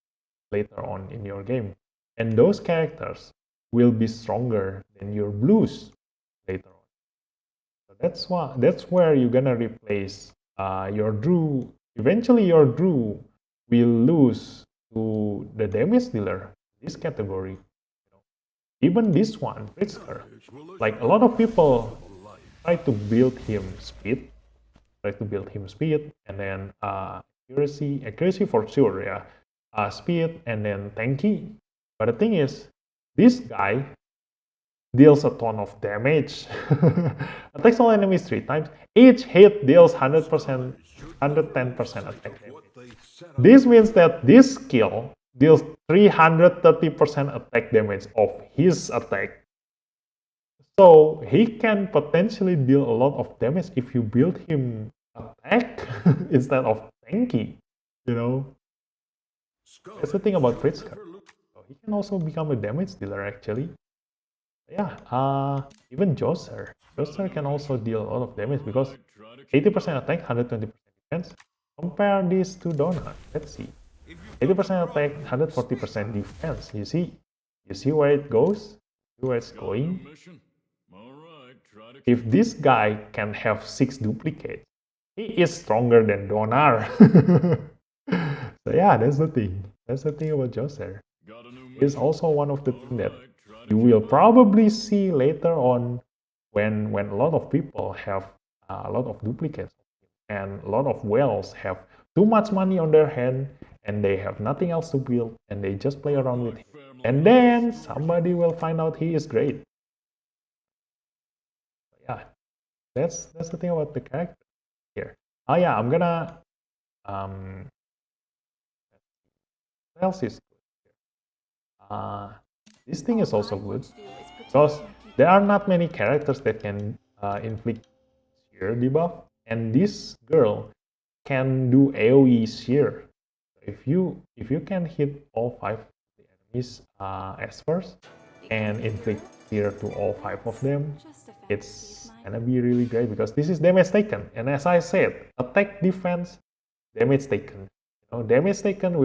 later on in your game, and those characters will be stronger than your blues later on. So that's where you're gonna replace your Drew. Eventually, your Drew will lose to the damage dealer in this category. You know, even this one, Pritzker. Like a lot of people try to build him speed, and then accuracy for sure, yeah. Speed and then tanky. But the thing is, this guy deals a ton of damage. Attacks all enemies 3 times. Each hit deals 100%, 110% attack damage. This means that this skill deals 330% attack damage of his attack. So he can potentially deal a lot of damage if you build him attack instead of tanky, you know. That's the thing about Pritzker. So he can also become a damage dealer actually. Yeah, even Joser. Joser can also deal a lot of damage because 80% attack, 120% defense. Compare these to Donut. Let's see. 80% attack, 140% defense. You see where it goes? See where it's going? If this guy can have 6 duplicates, he is stronger than Donar. So yeah, that's the thing. That's the thing about Joser. It's also one of the things that you will probably see later on when a lot of people have a lot of duplicates and a lot of whales have too much money on their hand and they have nothing else to build and they just play around with him. And then somebody will find out he is great. Yeah, that's the thing about the character here. Oh yeah, I'm gonna what else is good? This thing is also good because there are not many characters that can inflict shear debuff, and this girl can do AoE shear. If you can hit all 5 of the enemies as first and inflict shear to all 5 of them, it's gonna be really great because this is damage taken. And as I said, attack, defense, damage taken. You know, damage taken will